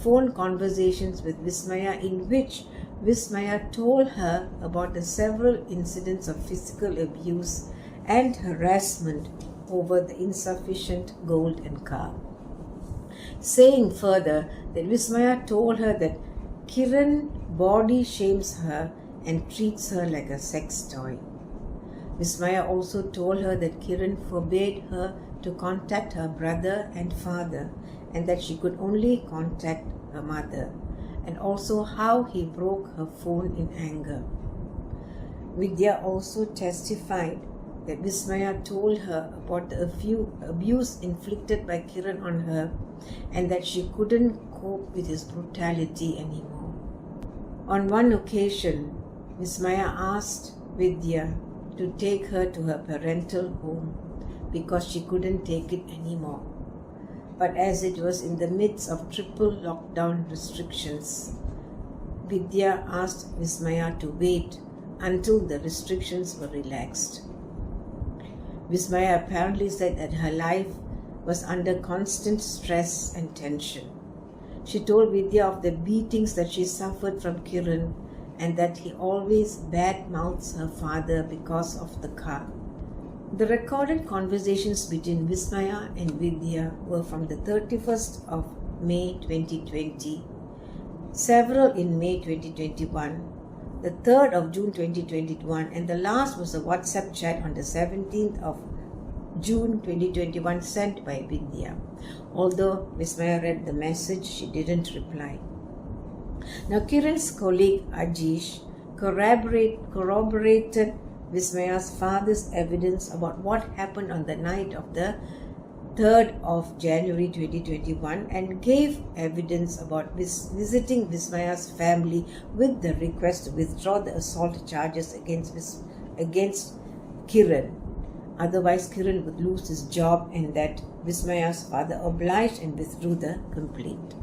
phone conversations with Vismaya in which Vismaya told her about the several incidents of physical abuse and harassment over the insufficient gold and car. Saying further that Vismaya told her that Kiran body shames her and treats her like a sex toy. Vismaya also told her that Kiran forbade her to contact her brother and father, and that she could only contact her mother, and also how he broke her phone in anger. Vidya also testified that Vismaya told her about the abuse inflicted by Kiran on her, and that she couldn't cope with his brutality anymore. On one occasion, Vismaya asked Vidya to take her to her parental home because she couldn't take it anymore. But as it was in the midst of triple lockdown restrictions, Vidya asked Vismaya to wait until the restrictions were relaxed. Vismaya apparently said that her life was under constant stress and tension. She told Vidya of the beatings that she suffered from Kiran and that he always badmouths her father because of the car. The recorded conversations between Vismaya and Vidya were from the 31st of May 2020, several in May 2021, the 3rd of June 2021, and the last was a WhatsApp chat on the 17th of June 2021 sent by Vidya. Although Vismaya read the message, she didn't reply. Now, Kiran's colleague Ajish corroborated Vismaya's father's evidence about what happened on the night of the 3rd of January 2021 and gave evidence about visiting Vismaya's family with the request to withdraw the assault charges against Kiran. Otherwise, Kiran would lose his job, and that Vismaya's father obliged and withdrew the complaint.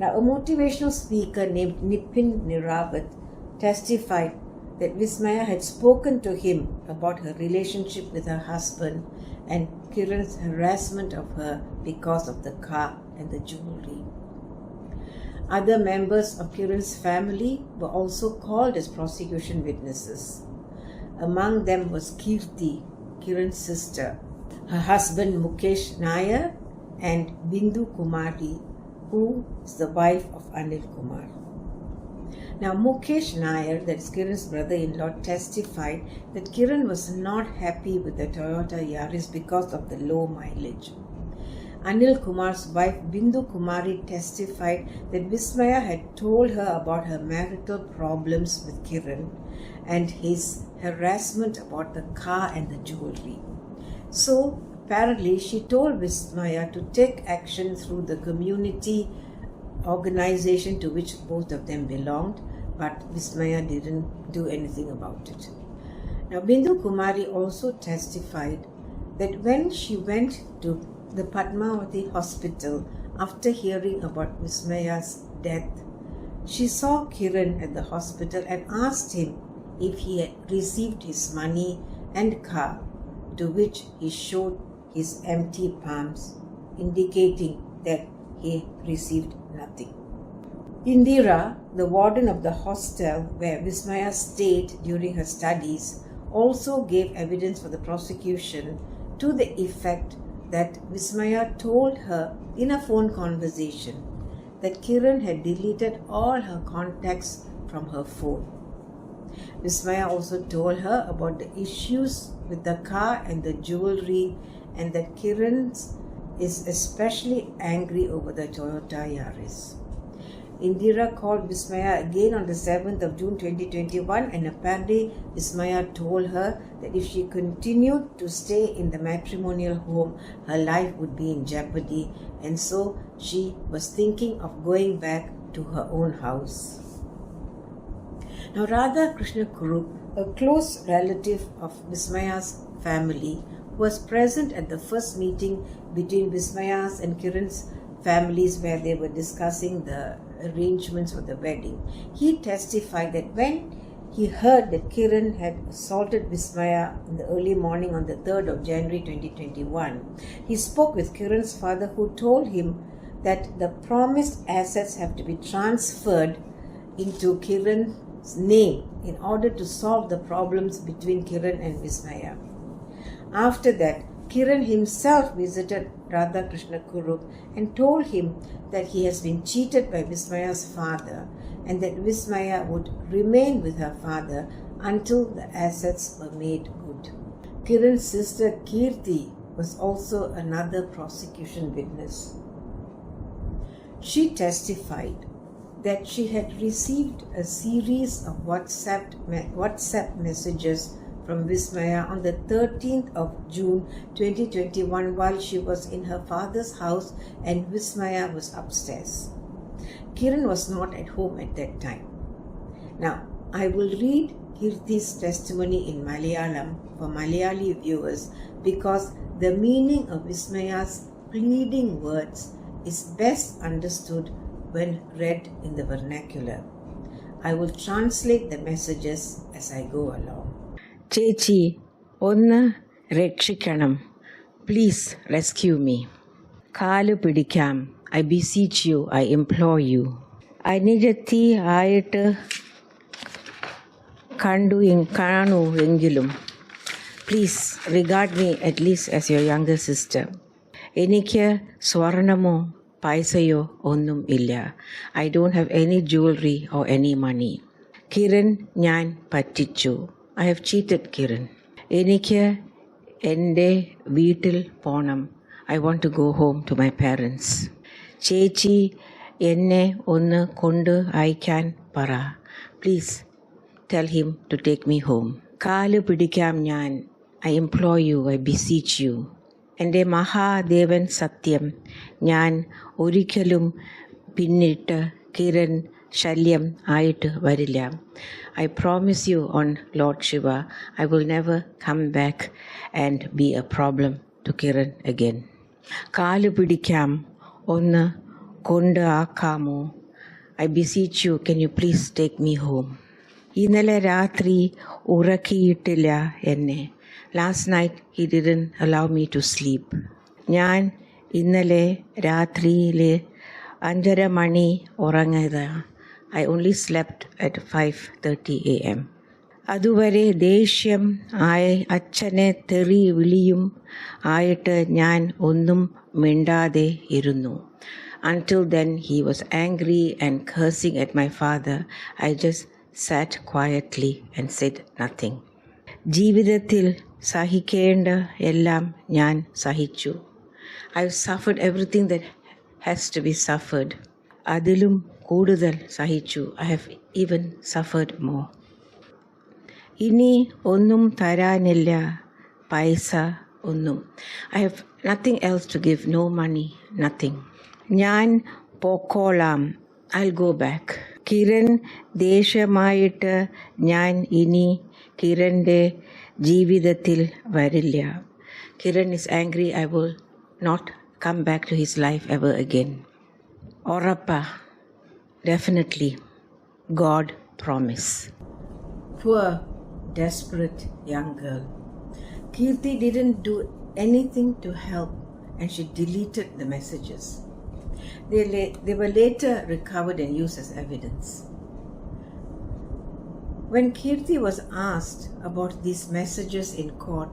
Now, a motivational speaker named Nipin Niravat testified that Vismaya had spoken to him about her relationship with her husband and Kiran's harassment of her because of the car and the jewelry. Other members of Kiran's family were also called as prosecution witnesses. Among them was Kirti, Kiran's sister, her husband Mukesh Nair, and Bindu Kumari, who is the wife of Anil Kumar. Now, Mukesh Nair, that's Kiran's brother-in-law, testified that Kiran was not happy with the Toyota Yaris because of the low mileage. Anil Kumar's wife Bindu Kumari testified that Vismaya had told her about her marital problems with Kiran and his harassment about the car and the jewelry. So, apparently, she told Vismaya to take action through the community organization to which both of them belonged, but Vismaya didn't do anything about it. Now, Bindu Kumari also testified that when she went to the Padmavati hospital after hearing about Vismaya's death, she saw Kiran at the hospital and asked him if he had received his money and car, to which he showed his empty palms, indicating that he received nothing. Indira, the warden of the hostel where Vismaya stayed during her studies, also gave evidence for the prosecution to the effect that Vismaya told her in a phone conversation that Kiran had deleted all her contacts from her phone. Vismaya also told her about the issues with the car and the jewelry, and that Kiran is especially angry over the Toyota Yaris. Indira called Vismaya again on the 7th of June 2021, and apparently Vismaya told her that if she continued to stay in the matrimonial home, her life would be in jeopardy, and so she was thinking of going back to her own house. Now, Radha Krishna Kurup, a close relative of Vismaya's family, was present at the first meeting between Vismaya's and Kiran's families where they were discussing the arrangements for the wedding. He testified that when he heard that Kiran had assaulted Vismaya in the early morning on the 3rd of January 2021, he spoke with Kiran's father, who told him that the promised assets have to be transferred into Kiran's name in order to solve the problems between Kiran and Vismaya. After that, Kiran himself visited Radha Krishna Kurup and told him that he has been cheated by Vismaya's father and that Vismaya would remain with her father until the assets were made good. Kiran's sister Kirti was also another prosecution witness. She testified that she had received a series of WhatsApp messages from Vismaya on the 13th of June 2021 while she was in her father's house and Vismaya was upstairs. Kiran was not at home at that time. Now, I will read Kirti's testimony in Malayalam for Malayali viewers because the meaning of Vismaya's pleading words is best understood when read in the vernacular. I will translate the messages as I go along. ചേച്ചി ഒന്ന് രക്ഷിക്കണം. Please rescue me. കാല് പിടിക്കാം. I beseech you, I implore you. അനുജത്തി ആയിട്ട് കാണൂ എങ്കിലും please regard me at least as your younger sister. എനിക്ക് സ്വർണമോ പൈസയോ ഒന്നും ഇല്ല. I don't have any jewellery or any money. Kiran ഞാൻ പറ്റിച്ചു. I have cheated Kiran. എനിക്ക് എൻ്റെ വീട്ടിൽ പോണം. I want to go home to my parents. ചേച്ചി എന്നെ ഒന്ന് കൊണ്ട് അയക്കാൻ പറ. Please tell him to take me home. കാല് പിടിക്കാം ഞാൻ. I implore you, I beseech you. എൻ്റെ മഹാദേവൻ സത്യം, ഞാൻ ഒരിക്കലും പിന്നിട്ട് കിരൺ ശല്യം ആയിട്ട് വരില്ല. I promise you on Lord Shiva, I will never come back and be a problem to Kiran again. കാല് പിടിക്കാം, ഒന്ന് കൊണ്ട് ആക്കാമോ? I beseech you, can you please take me home? ഇന്നലെ രാത്രി ഉറക്കിയിട്ടില്ല എന്നെ. Last night he didn't allow me to sleep. ഞാൻ ഇന്നലെ രാത്രിയിൽ 5:30 മണി ഉറങ്ങിയത്. I only slept at 5:30 a.m. അതുവരെ ദേഷ്യം അച്ഛനെ തെറി വിളിയും ആയിട്ട് ഞാൻ ഒന്നും മിണ്ടാതെ ഇരുന്നു. Until then he was angry and cursing at my father. I just sat quietly and said nothing. ജീവിതത്തിൽ സഹിക്കേണ്ട എല്ലാം ഞാൻ സഹിച്ചു. I've suffered everything that has to be suffered. അതിലും കൂടുതൽ സഹിച്ചു. I have even suffered more. ഇനി ഒന്നും തരാനില്ല, പൈസ ഒന്നും. I have nothing else to give, no money, nothing. ഞാൻ പോക്കോളാം. I'll go back. കിരൺ ദേഷ്യമായിട്ട് ഞാൻ ഇനി കിരണിൻ്റെ ജീവിതത്തിൽ വരില്ല. Kiran is angry. I will not come back to his life ever again. Orappa, definitely. God promise. Poor, desperate young girl. Kirti didn't do anything to help and she deleted the messages. They were later recovered and used as evidence. When Kirti was asked about these messages in court,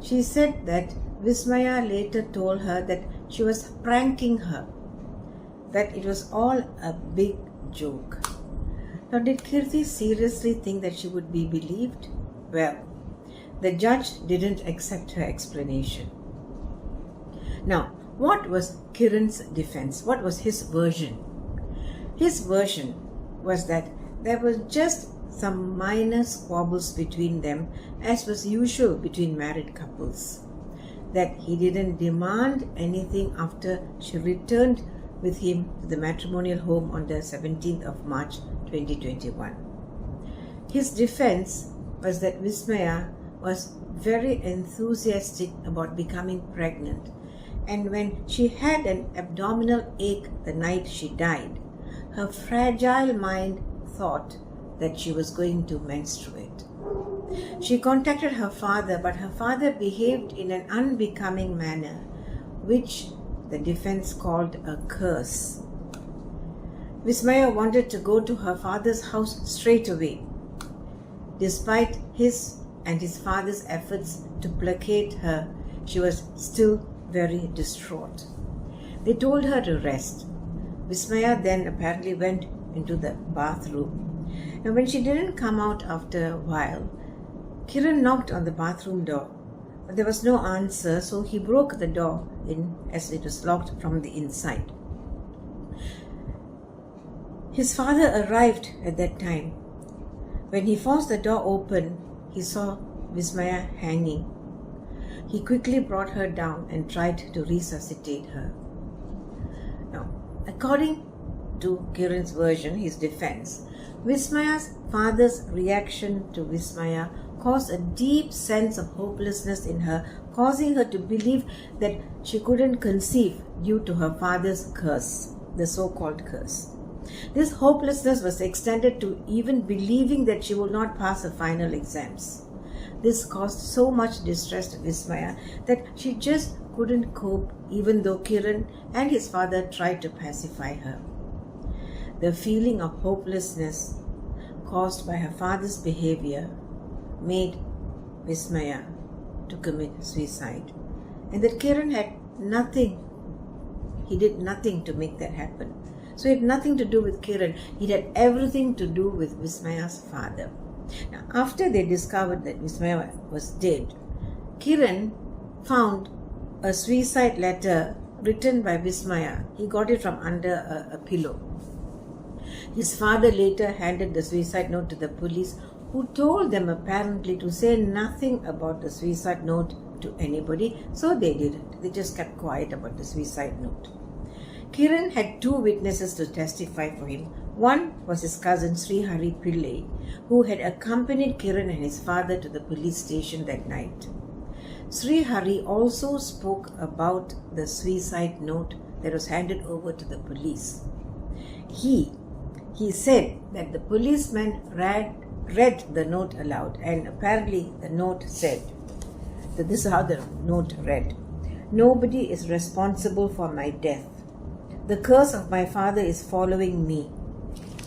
she said that Vismaya later told her that she was pranking her, that it was all a big joke. Now, did Kirti seriously think that she would be believed? Well, the judge didn't accept her explanation. Now, what was Kiran's defense? What was his version? His version was that there was just some minor squabbles between them, as was usual between married couples. That he didn't demand anything after she returned with him to the matrimonial home on the 17th of March 2021. His defense was that Vismaya was very enthusiastic about becoming pregnant, and when she had an abdominal ache the night she died, her fragile mind thought that she was going to menstruate. She contacted her father, but her father behaved in an unbecoming manner, which the defense called a curse. Vismaya wanted to go to her father's house straight away. Despite his and his father's efforts to placate her, she was still very distraught. They told her to rest. Vismaya then apparently went into the bathroom. Now, when she didn't come out after a while, Kiran knocked on the bathroom door, but there was no answer, so he broke the door in as it was locked from the inside. His father arrived at that time. When he forced the door open, he saw Vismaya hanging. He quickly brought her down and tried to resuscitate her. Now, according to Kiran's version, his defense, Vismaya's father's reaction to Vismaya caused a deep sense of hopelessness in her, causing her to believe that she couldn't conceive due to her father's curse, the so-called curse. This hopelessness was extended to even believing that she would not pass her final exams. This caused so much distress to Vismaya that she just couldn't cope, even though Kiran and his father tried to pacify her. The feeling of hopelessness caused by her father's behavior made Vismaya to commit suicide, and that Kiran had nothing. He did nothing to make that happen. So it had nothing to do with Kiran. It had everything to do with Vismaya's father. Now, after they discovered that Vismaya was dead, Kiran found a suicide letter written by Vismaya. He got it from under a pillow. His father later handed the suicide note to the police, who told them apparently to say nothing about the suicide note to anybody, so they didn't. They just kept quiet about the suicide note. Kiran had two witnesses to testify for him. One was his cousin Sri Hari Pillai, who had accompanied Kiran and his father to the police station that night. Sri Hari also spoke about the suicide note that was handed over to the police. He said that the policeman read the note aloud, and apparently the note said that this is how the note read: "Nobody is responsible for my death. The curse of my father is following me.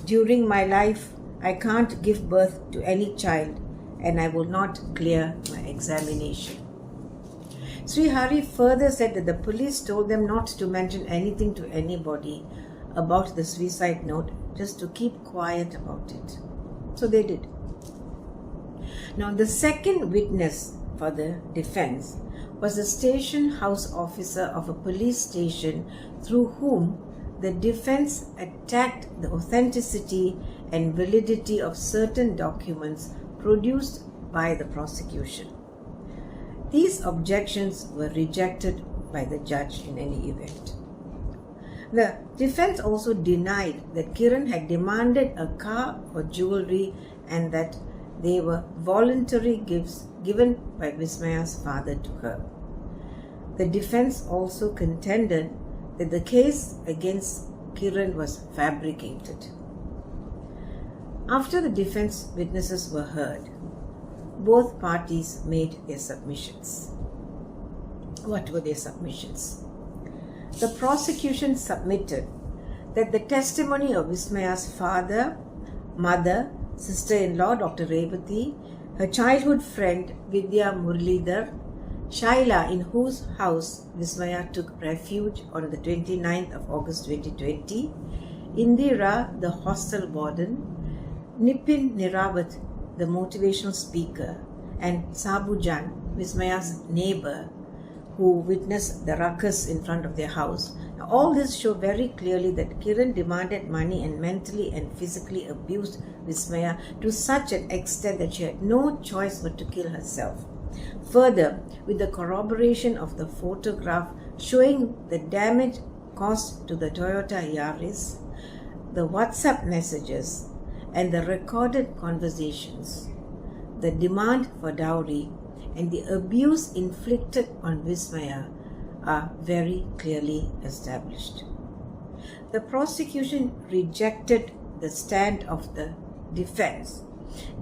During my life, I can't give birth to any child, and I will not clear my examination." Sri Hari further said that the police told them not to mention anything to anybody about the suicide note, just to keep quiet about it. So they did. Now, the second witness for the defense was a station house officer of a police station through whom the defense attacked the authenticity and validity of certain documents produced by the prosecution. These objections were rejected by the judge in any event. The defense also denied that Kiran had demanded a car or jewelry and that they were voluntary gifts given by Vismaya's father to her. The defense also contended that the case against Kiran was fabricated. After the defense witnesses were heard, both parties made their submissions. What were their submissions? The prosecution submitted that the testimony of Vismaya's father, mother, sister-in-law Dr. Revati, her childhood friend Vidya Muralidhar, Shaila, in whose house Vismaya took refuge on the 29th of August 2020, Indira, the hostel warden, Nipin Niravat, the motivational speaker, and Sabujan, Vismaya's neighbor, who witnessed the ruckus in front of their house. Now, all this show very clearly that Kiran demanded money and mentally and physically abused Vismaya to such an extent that she had no choice but to kill herself. Further, with the corroboration of the photograph showing the damage caused to the Toyota Yaris, the WhatsApp messages, and the recorded conversations, the demand for dowry and the abuse inflicted on Vismaya are very clearly established. The prosecution rejected the stand of the defense.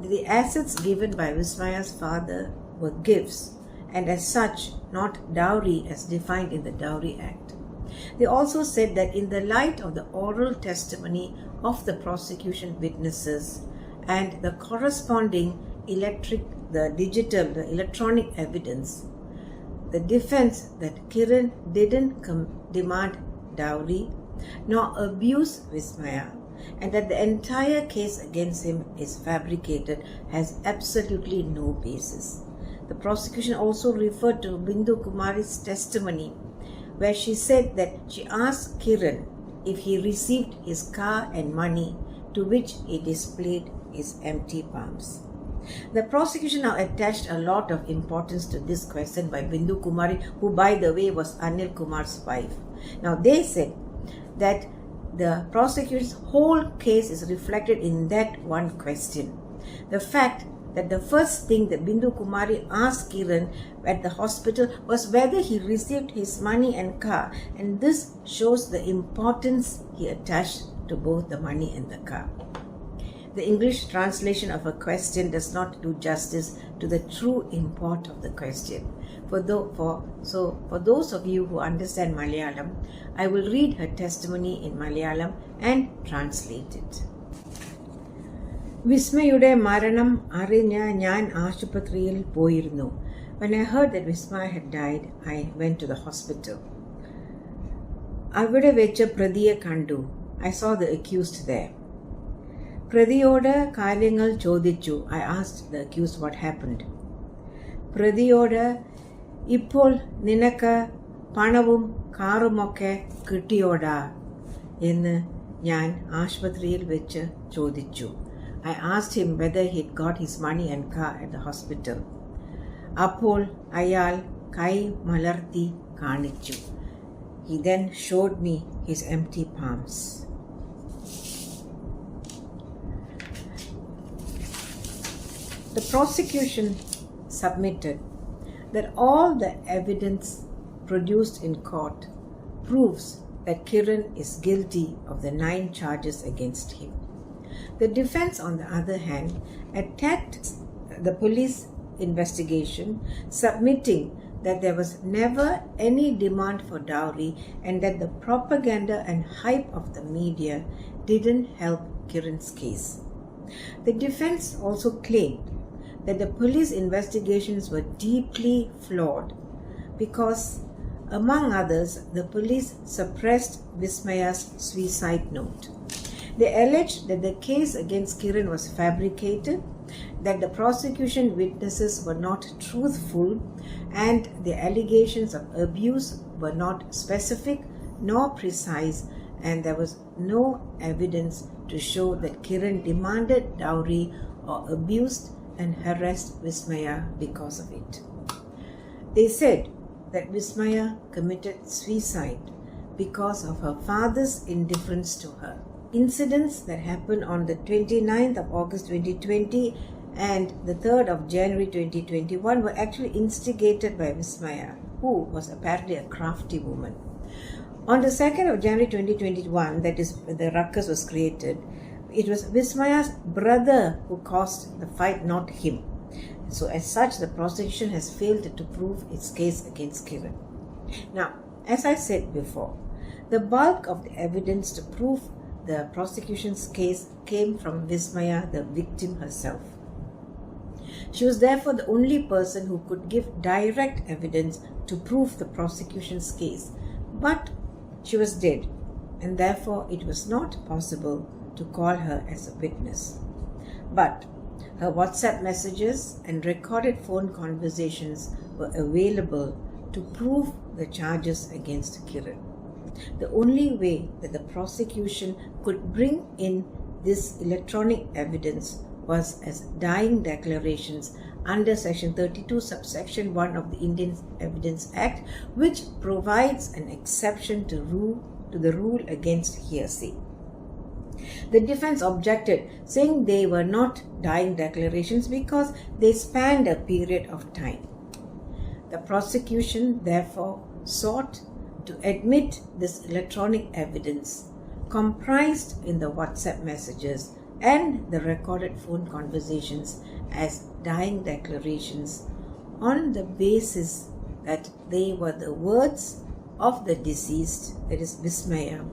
The assets given by Vismaya's father were gifts and as such not dowry as defined in the Dowry Act. They also said that in the light of the oral testimony of the prosecution witnesses and the corresponding electronic evidence, the defense that Kiran didn't demand dowry nor abuse Vismaya and that the entire case against him is fabricated has absolutely no basis. The prosecution also referred to Bindu Kumari's testimony, where she said that she asked Kiran if he received his car and money, to which he displayed his empty palms. The prosecution now attached a lot of importance to this question by Bindu Kumari, who by the way was Anil Kumar's wife. Now they said that the prosecution's whole case is reflected in that one question. The fact that the first thing that Bindu Kumari asked Kiran at the hospital was whether he received his money and car, and this shows the importance he attached to both the money and the car. The English translation of a question does not do justice to the true import of the question. For those of you who understand Malayalam, I will read her testimony in Malayalam and translate it. Vismayude Maranam അറിഞ്ഞ് ഞാൻ ആശുപത്രിയിൽ പോയിരുന്നു. When I heard that Vismaya had died, I went to the hospital. അവിടെ വെച്ച് പ്രതിയെ കണ്ടു. I saw the accused there. പ്രതിയോട് കാര്യങ്ങൾ ചോദിച്ചു. I asked the accused what happened. പ്രതിയോട് ഇപ്പോൾ നിനക്ക് പണവും കാറുമൊക്കെ കിട്ടിയോടാ എന്ന് ഞാൻ ആശുപത്രിയിൽ വെച്ച് ചോദിച്ചു. I asked him whether he'd got his money and car at the hospital. അപ്പോൾ അയാൾ കൈ മലർത്തി കാണിച്ചു. He then showed me his empty palms. The prosecution submitted that all the evidence produced in court proves that Kiran is guilty of the 9 charges against him. The defense, on the other hand, attacked the police investigation, submitting that there was never any demand for dowry and that the propaganda and hype of the media didn't help Kiran's case. The defense also claimed that the police investigations were deeply flawed because, among others, the police suppressed Vismaya's suicide note. They alleged that the case against Kiran was fabricated, that the prosecution witnesses were not truthful, and the allegations of abuse were not specific nor precise, and there was no evidence to show that Kiran demanded dowry or abused and harassed Vismaya because of it. They said that Vismaya committed suicide because of her father's indifference to her. Incidents that happened on the 29th of August 2020 and the 3rd of January 2021 were actually instigated by Vismaya, who was apparently a crafty woman. On the 2nd of January 2021, that is when the ruckus was created, it was Vismaya's brother who caused the fight, not him. So as such, the prosecution has failed to prove its case against Kiran. Now, as I said before, the bulk of the evidence to prove the prosecution's case came from Vismaya, the victim herself. She was therefore the only person who could give direct evidence to prove the prosecution's case. But she was dead, and therefore it was not possible to call her as a witness. But her WhatsApp messages and recorded phone conversations were available to prove the charges against Kiran. The only way that the prosecution could bring in this electronic evidence was as dying declarations under Section 32, subsection 1 of the Indian Evidence Act, which provides an exception to the rule against hearsay. The defense objected, saying they were not dying declarations because they spanned a period of time. The prosecution therefore sought to admit this electronic evidence comprised in the WhatsApp messages and the recorded phone conversations as dying declarations on the basis that they were the words of the deceased, that is Vismaya,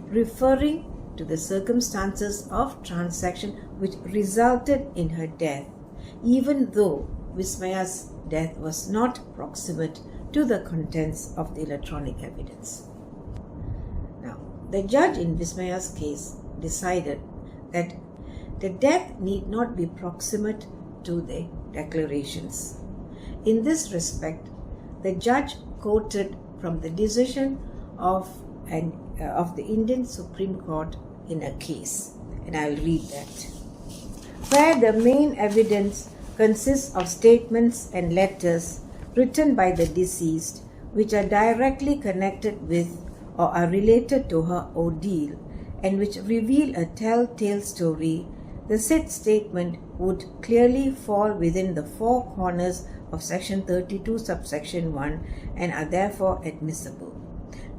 referring to the circumstances of transaction which resulted in her death, even though Vismaya's death was not proximate to the contents of the electronic evidence. Now, the judge in Vismaya's case decided that the death need not be proximate to the declarations. In this respect, the judge quoted from the decision of the Indian Supreme Court in a case, and I will read that. Where the main evidence consists of statements and letters written by the deceased which are directly connected with or are related to her ordeal and which reveal a telltale story, the said statement would clearly fall within the 4 corners of Section 32, subsection 1 and are therefore admissible.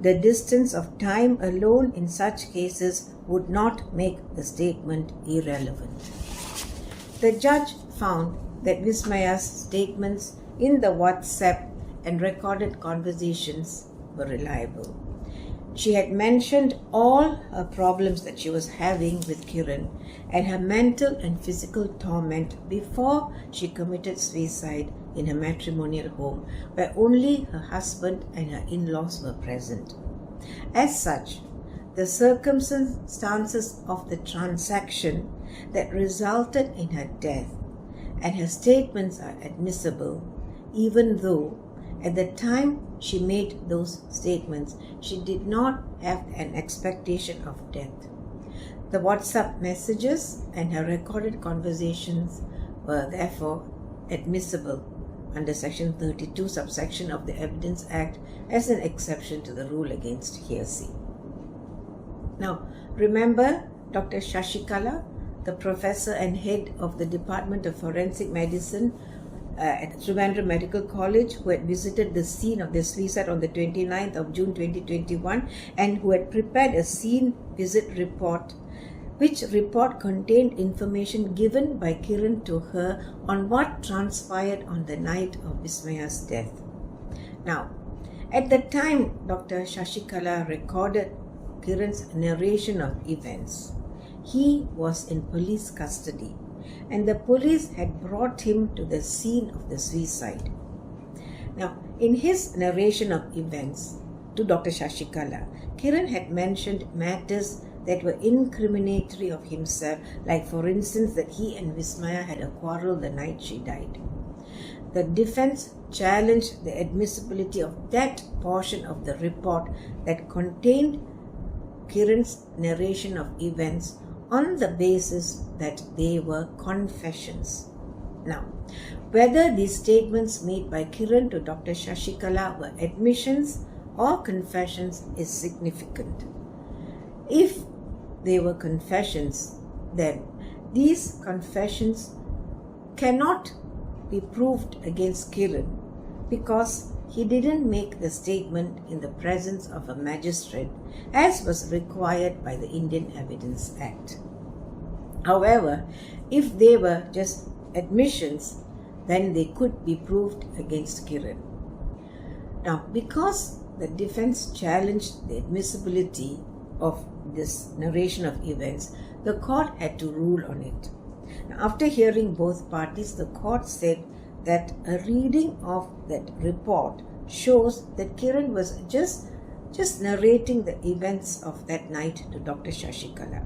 The distance of time alone in such cases would not make the statement irrelevant. The judge found that Vismaya's statements in the WhatsApp and recorded conversations were reliable. She had mentioned all her problems that she was having with Kiran and her mental and physical torment before she committed suicide in her matrimonial home, where only her husband and her in-laws were present. As such, the circumstances of the transaction that resulted in her death and her statements are admissible, even though At the time she made those statements, she did not have an expectation of death. The WhatsApp messages and her recorded conversations were therefore admissible under Section 32, subsection of the Evidence Act as an exception to the rule against hearsay. Now, remember Dr. Shashikala, the professor and head of the Department of Forensic Medicine at Trivandrum Medical College, who had visited the scene of the suicide on the 29th of June 2021 and who had prepared a scene visit report, which report contained information given by Kiran to her on what transpired on the night of Vismaya's death. Now, at the time Dr. Shashikala recorded Kiran's narration of events, he was in police custody and the police had brought him to the scene of the suicide. Now, in his narration of events to Dr. Shashikala, Kiran had mentioned matters that were incriminatory of himself, like for instance that he and Vismaya had a quarrel the night she died. The defense challenged the admissibility of that portion of the report that contained Kiran's narration of events on the basis that they were confessions. Now, whether these statements made by Kiran to Dr. Shashikala were admissions or confessions is significant. If they were confessions, then these confessions cannot be proved against Kiran because he didn't make the statement in the presence of a magistrate as was required by the Indian Evidence Act. However, if they were just admissions, then they could be proved against Kiran. Now, because the defense challenged the admissibility of this narration of events, the court had to rule on it. Now, after hearing both parties, the court said that a reading of that report shows that Kiran was just narrating the events of that night to Dr. Shashikala.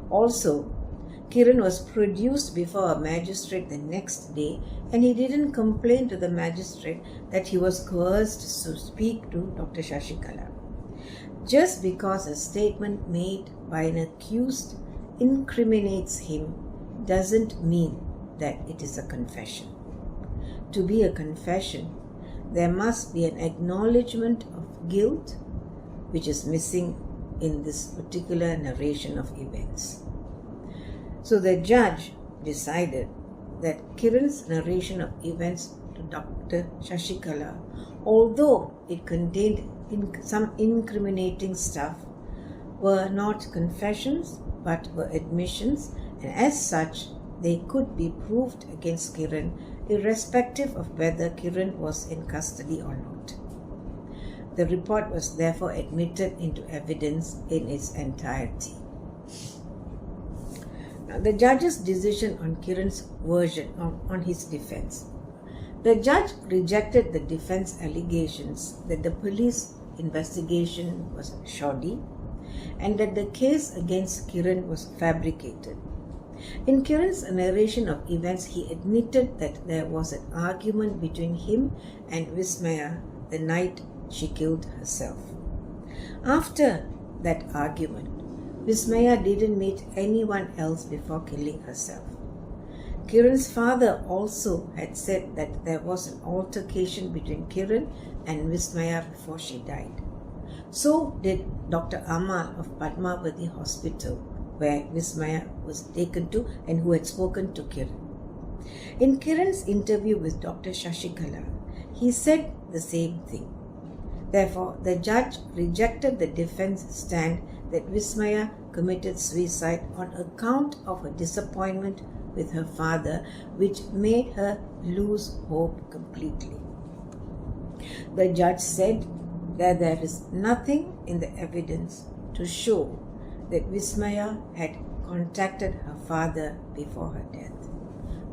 Also, Kiran was produced before a magistrate the next day and he didn't complain to the magistrate that he was coerced to speak to Dr. Shashikala. Just because a statement made by an accused incriminates him doesn't mean that it is a confession. To be a confession, there must be an acknowledgement of guilt, which is missing in this particular narration of events. So the judge decided that Kiran's narration of events to Dr. Shashikala, although it contained some incriminating stuff, were not confessions but were admissions, and as such they could be proved against Kiran irrespective of whether Kiran was in custody or not. The report was therefore admitted into evidence in its entirety. Now, the judge's decision on Kiran's version on his defense. The judge rejected the defense allegations that the police investigation was shoddy and that the case against Kiran was fabricated. In Kiran's narration of events, he admitted that there was an argument between him and Vismaya the night she killed herself. After that argument, Vismaya didn't meet anyone else before killing herself. Kiran's father also had said that there was an altercation between Kiran and Vismaya before she died. So did Dr. Amal of Padmavati Hospital, where Vismaya was taken to and who had spoken to Kiran. In Kiran's interview with Dr. Shashikala, he said the same thing. Therefore, the judge rejected the defense stand that Vismaya committed suicide on account of her disappointment with her father, which made her lose hope completely. The judge said that there is nothing in the evidence to show that Vismaya had contacted her father before her death,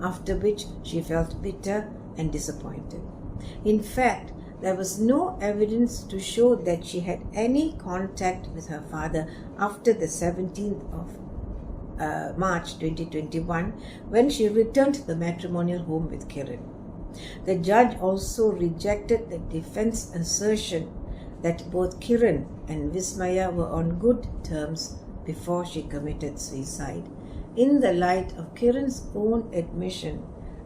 after which she felt bitter and disappointed. In fact, there was no evidence to show that she had any contact with her father after the 17th of March 2021 when she returned to the matrimonial home with Kiran. The judge also rejected the defense assertion that both Kiran and Vismaya were on good terms before she committed suicide, in the light of Kiran's own admission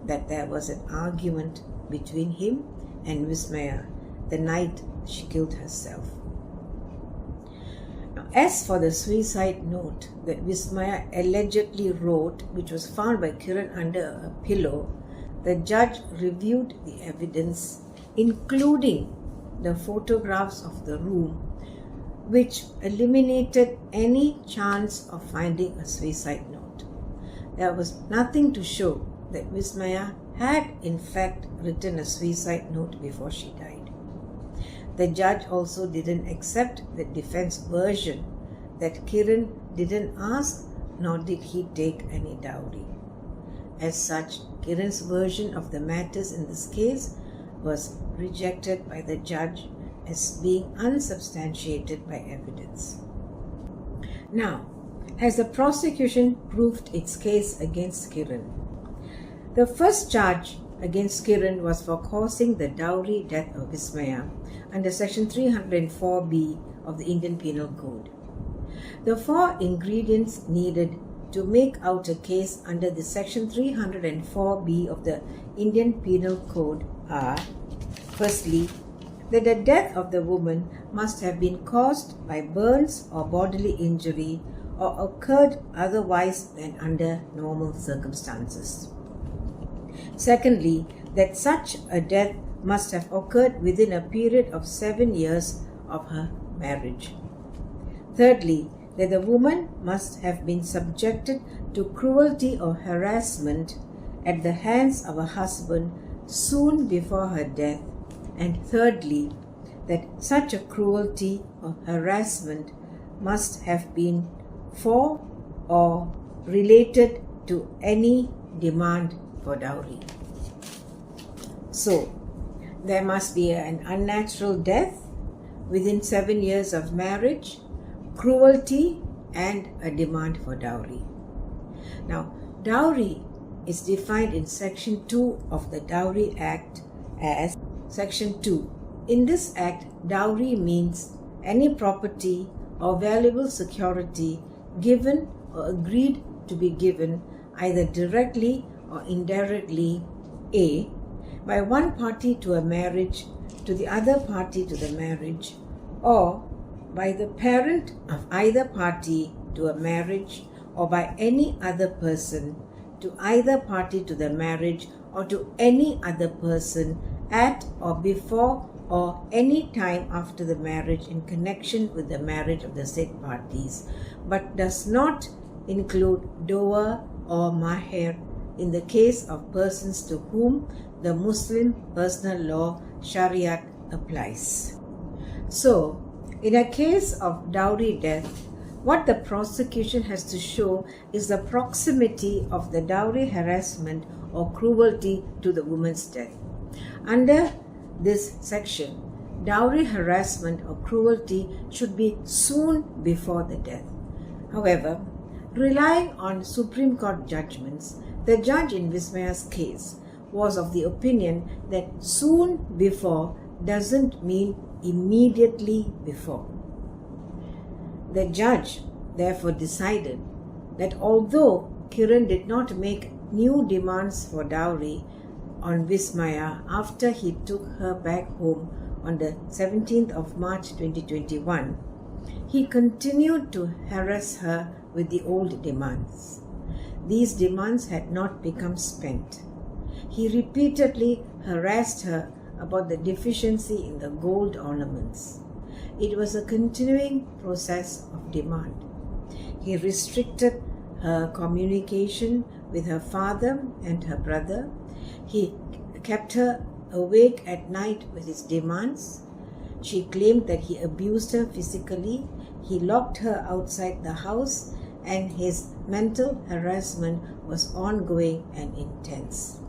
that there was an argument between him and Vismaya the night she killed herself. Now, as for the suicide note that Vismaya allegedly wrote, which was found by Kiran under a pillow, the judge reviewed the evidence, including the photographs of the room, which eliminated any chance of finding a suicide note. There was nothing to show that Vismaya had in fact written a suicide note before she died. The judge also didn't accept the defense version that Kiran didn't ask nor did he take any dowry. As such, Kiran's version of the matters in this case was rejected by the judge as being unsubstantiated by evidence. Now, has the prosecution proved its case against Kiran? The first charge against Kiran was for causing the dowry death of Vismaya under Section 304B of the Indian Penal Code. The four ingredients needed to make out a case under the Section 304B of the Indian Penal Code are: firstly, that the death of the woman must have been caused by burns or bodily injury or occurred otherwise than under normal circumstances. Secondly, that such a death must have occurred within a period of 7 years of her marriage. Thirdly, that the woman must have been subjected to cruelty or harassment at the hands of her husband soon before her death. And thirdly, that such a cruelty or harassment must have been for or related to any demand for dowry. So, there must be an unnatural death within 7 years of marriage, cruelty, and a demand for dowry. Now, dowry is defined in Section 2 of the Dowry Act as Section 2. In this act, dowry means any property or valuable security given or agreed to be given either directly or indirectly, A, by one party to a marriage to the other party to the marriage, or by the parent of either party to a marriage, or by any other person to either party to the marriage or to any other person at or before or any time after the marriage in connection with the marriage of the said parties, but does not include dower or maher in the case of persons to whom the Muslim personal law Shariat applies. So, in a case of dowry death, what the prosecution has to show is the proximity of the dowry harassment or cruelty to the woman's death. Under this section, dowry harassment or cruelty should be soon before the death. However, relying on Supreme Court judgments, the judge in Vismaya's case was of the opinion that soon before doesn't mean immediately before. The judge therefore decided that although Kiran did not make new demands for dowry on Vismaya after he took her back home on the 17th of March 2021, he continued to harass her with the old demands. These demands had not become spent. He repeatedly harassed her about the deficiency in the gold ornaments. It was a continuing process of demand. He restricted her communication with her father and her brother. He kept her awake at night with his demands. She claimed that he abused her physically. He locked her outside the house, and his mental harassment was ongoing and intense.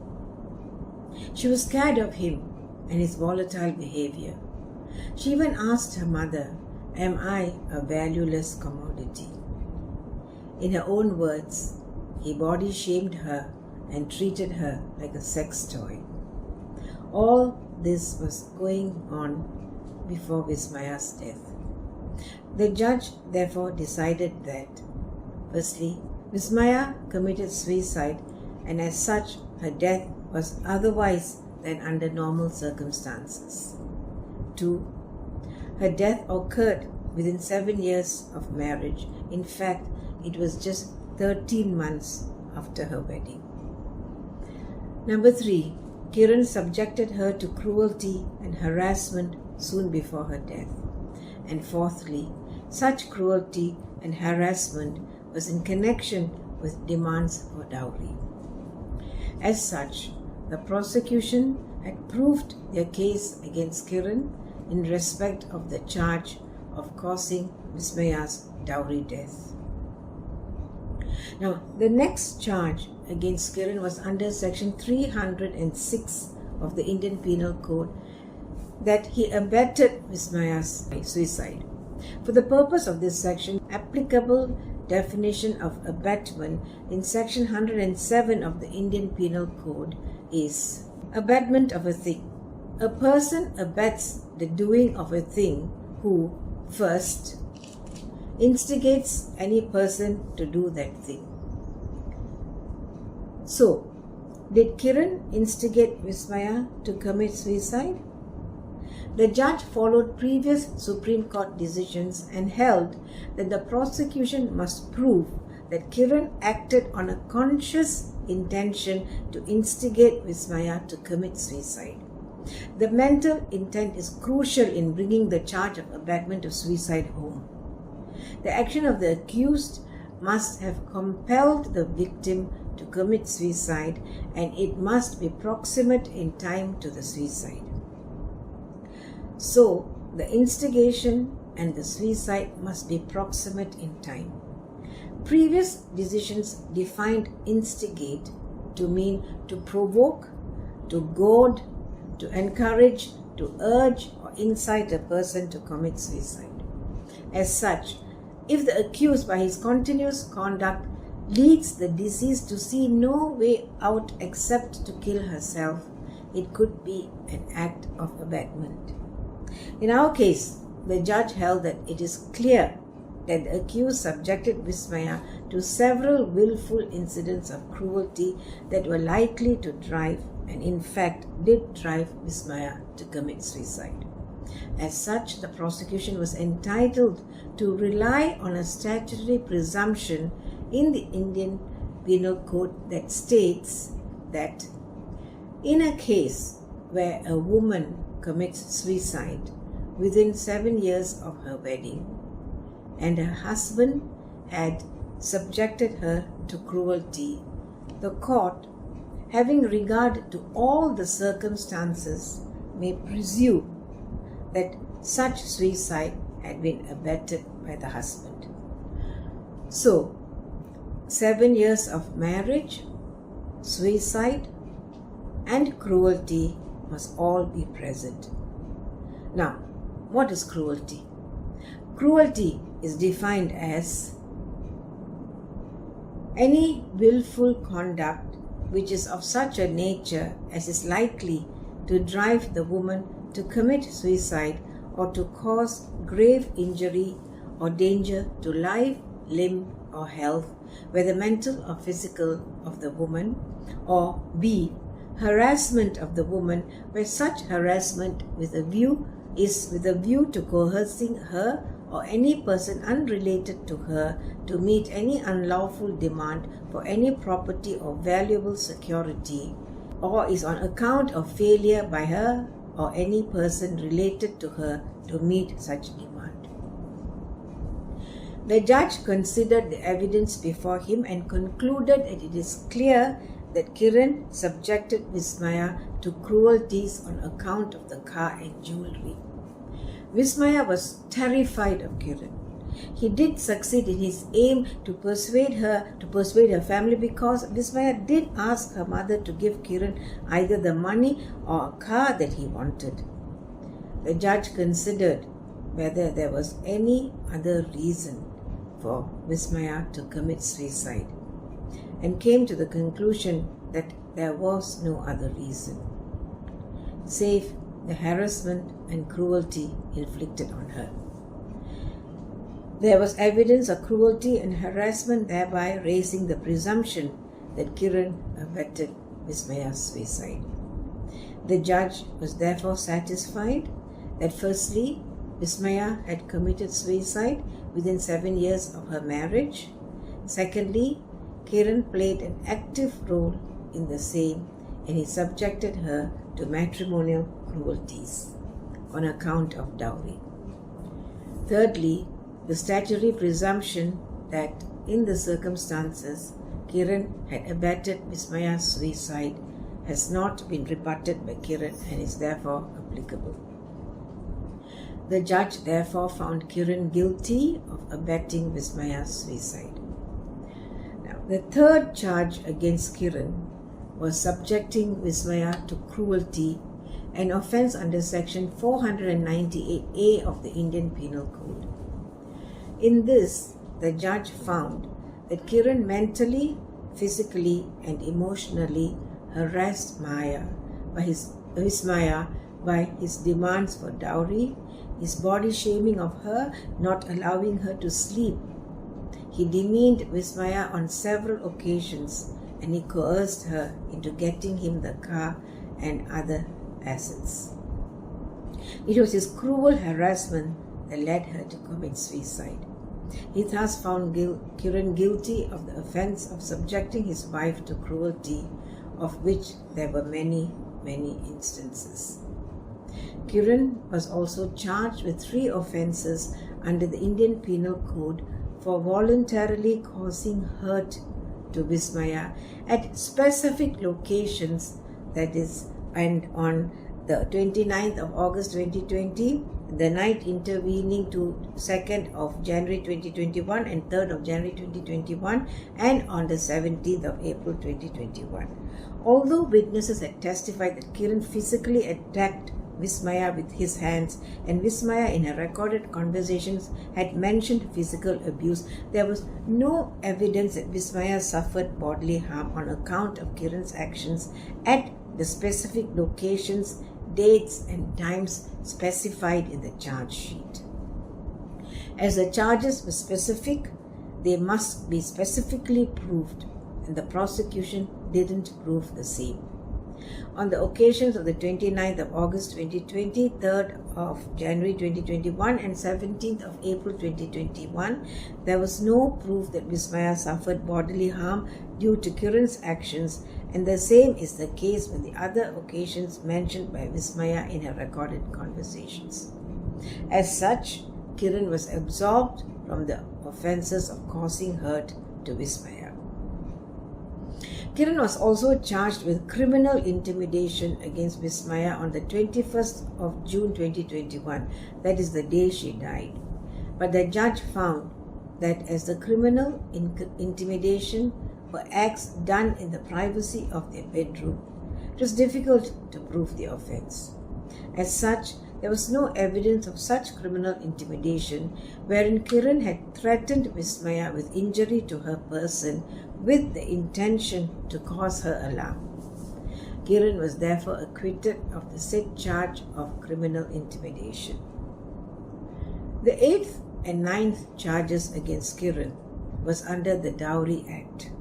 She was scared of him and his volatile behavior. She even asked her mother, "Am I a valueless commodity?" In her own words, he body shamed her and treated her like a sex toy. All this was going on before Vismaya's death. The judge therefore decided that, firstly, Vismaya committed suicide, and as such her death was otherwise than under normal circumstances. 2. Her death occurred within 7 years of marriage. In fact, it was just 13 months after her wedding. Number 3. Kiran subjected her to cruelty and harassment soon before her death. And fourthly, such cruelty and harassment was in connection with demands for dowry. As such, the prosecution had proved their case against Kiran in respect of the charge of causing Vismaya's dowry death. Now, the next charge against Kiran was under section 306 of the Indian Penal Code, that he abetted Vismaya's suicide. For the purpose of this section, applicable definition of abetment in section 107 of the Indian Penal Code is abetment of a thing. A person abets the doing of a thing who, first, instigates any person to do that thing. So, did Kiran instigate Vismaya to commit suicide? The judge followed previous Supreme Court decisions and held that the prosecution must prove that Kiran acted on a conscious intention to instigate Vismaya to commit suicide. The mental intent is crucial in bringing the charge of abetment of suicide home. The action of the accused must have compelled the victim to commit suicide, and it must be proximate in time to the suicide. So, the instigation and the suicide must be proximate in time. Previous decisions defined instigate to mean to provoke, to goad, to encourage, to urge or incite a person to commit suicide. As such, if the accused by his continuous conduct leads the deceased to see no way out except to kill herself, it could be an act of abetment. In our case, the judge held that it is clear that the accused subjected Vismaya to several willful incidents of cruelty that were likely to drive, and in fact did drive, Vismaya to commit suicide. As such, the prosecution was entitled to rely on a statutory presumption in the Indian Penal Code that states that in a case where a woman commits suicide within 7 years of her wedding and her husband had subjected her to cruelty, the court, having regard to all the circumstances, may presume that such suicide had been abetted by the husband. So, 7 years of marriage, suicide, and cruelty must all be present. Now, what is cruelty? Cruelty is defined as any willful conduct which is of such a nature as is likely to drive the woman to commit suicide or to cause grave injury or danger to life, limb, or health, whether mental or physical, of the woman, or B. harassment of the woman, where such harassment is with a view to coercing her or any person unrelated to her to meet any unlawful demand for any property or valuable security, or is on account of failure by her or any person related to her to meet such demand. The judge considered the evidence before him and concluded that it is clear that Kiran subjected Vismaya to cruelties on account of the car and jewelry. Vismaya was terrified of Kiran. He did succeed in his aim to persuade her family, because Vismaya did ask her mother to give Kiran either the money or a car that he wanted. The judge considered whether there was any other reason for Vismaya to commit suicide and came to the conclusion that there was no other reason. save the harassment and cruelty inflicted on her. There was evidence of cruelty and harassment, thereby raising the presumption that Kiran abetted Vismaya's suicide. The judge was therefore satisfied that firstly, Vismaya had committed suicide within 7 years of her marriage. Secondly, Kiran played an active role in the same, and he subjected her to matrimonial cruelties on account of dowry. Thirdly, the statutory presumption that in the circumstances Kiran had abetted Vismaya's suicide has not been rebutted by Kiran and is therefore applicable. The judge therefore found Kiran guilty of abetting Vismaya's suicide. Now, the third charge against Kiran was subjecting Vismaya to cruelty, an offence under section 498A of the Indian Penal Code. In this, the judge found that Kiran mentally, physically and emotionally harassed Vismaya by his demands for dowry, his body shaming of her, not allowing her to sleep. He demeaned Vismaya on several occasions, and he coerced her into getting him the car and other assets. It was his cruel harassment that led her to commit suicide. He thus found Kiran guilty of the offence of subjecting his wife to cruelty, of which there were many, many instances. Kiran was also charged with 3 offences under the Indian Penal Code for voluntarily causing hurt to Vismaya at specific locations, that is, and on the 29th of August 2020, the night intervening to 2nd of January 2021 and 3rd of January 2021, and on the 17th of April 2021. Although witnesses had testified that Kiran physically attacked Vismaya with his hands, and Vismaya in her recorded conversations had mentioned physical abuse, there was no evidence that Vismaya suffered bodily harm on account of Kiran's actions at the specific locations, dates and times specified in the charge sheet. As the charges were specific, they must be specifically proved, and the prosecution didn't prove the same. On the occasions of the 29th of August 2020, 3rd of January 2021 and 17th of April 2021, there was no proof that Vismaya suffered bodily harm due to Kiran's actions, and the same is the case with the other occasions mentioned by Vismaya in her recorded conversations. As such, Kiran was absolved from the offences of causing hurt to Vismaya. Kiran was also charged with criminal intimidation against Vismaya on the 21st of June 2021, that is the day she died. But the judge found that as the criminal intimidation were acts done in the privacy of their bedroom, it was difficult to prove the offence. As such, there was no evidence of such criminal intimidation wherein Kiran had threatened Vismaya with injury to her person with the intention to cause her alarm. Kiran was therefore acquitted of the said charge of criminal intimidation. The 8th and 9th charges against Kiran was under the Dowry Act.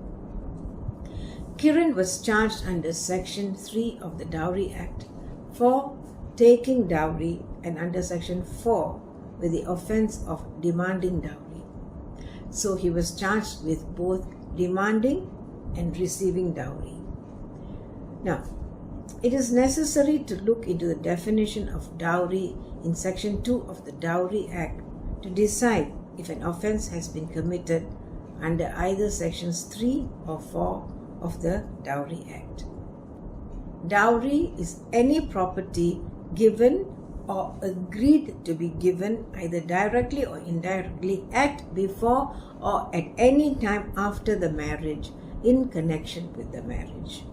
Kiran was charged under Section 3 of the Dowry Act for taking dowry, and under Section 4 with the offence of demanding dowry. So he was charged with both demanding and receiving dowry. Now, it is necessary to look into the definition of dowry in Section 2 of the Dowry Act to decide if an offence has been committed under either Sections 3 or 4 of the Dowry Act. Dowry is any property given or agreed to be given either directly or indirectly at, before, or at any time after the marriage in connection with the marriage.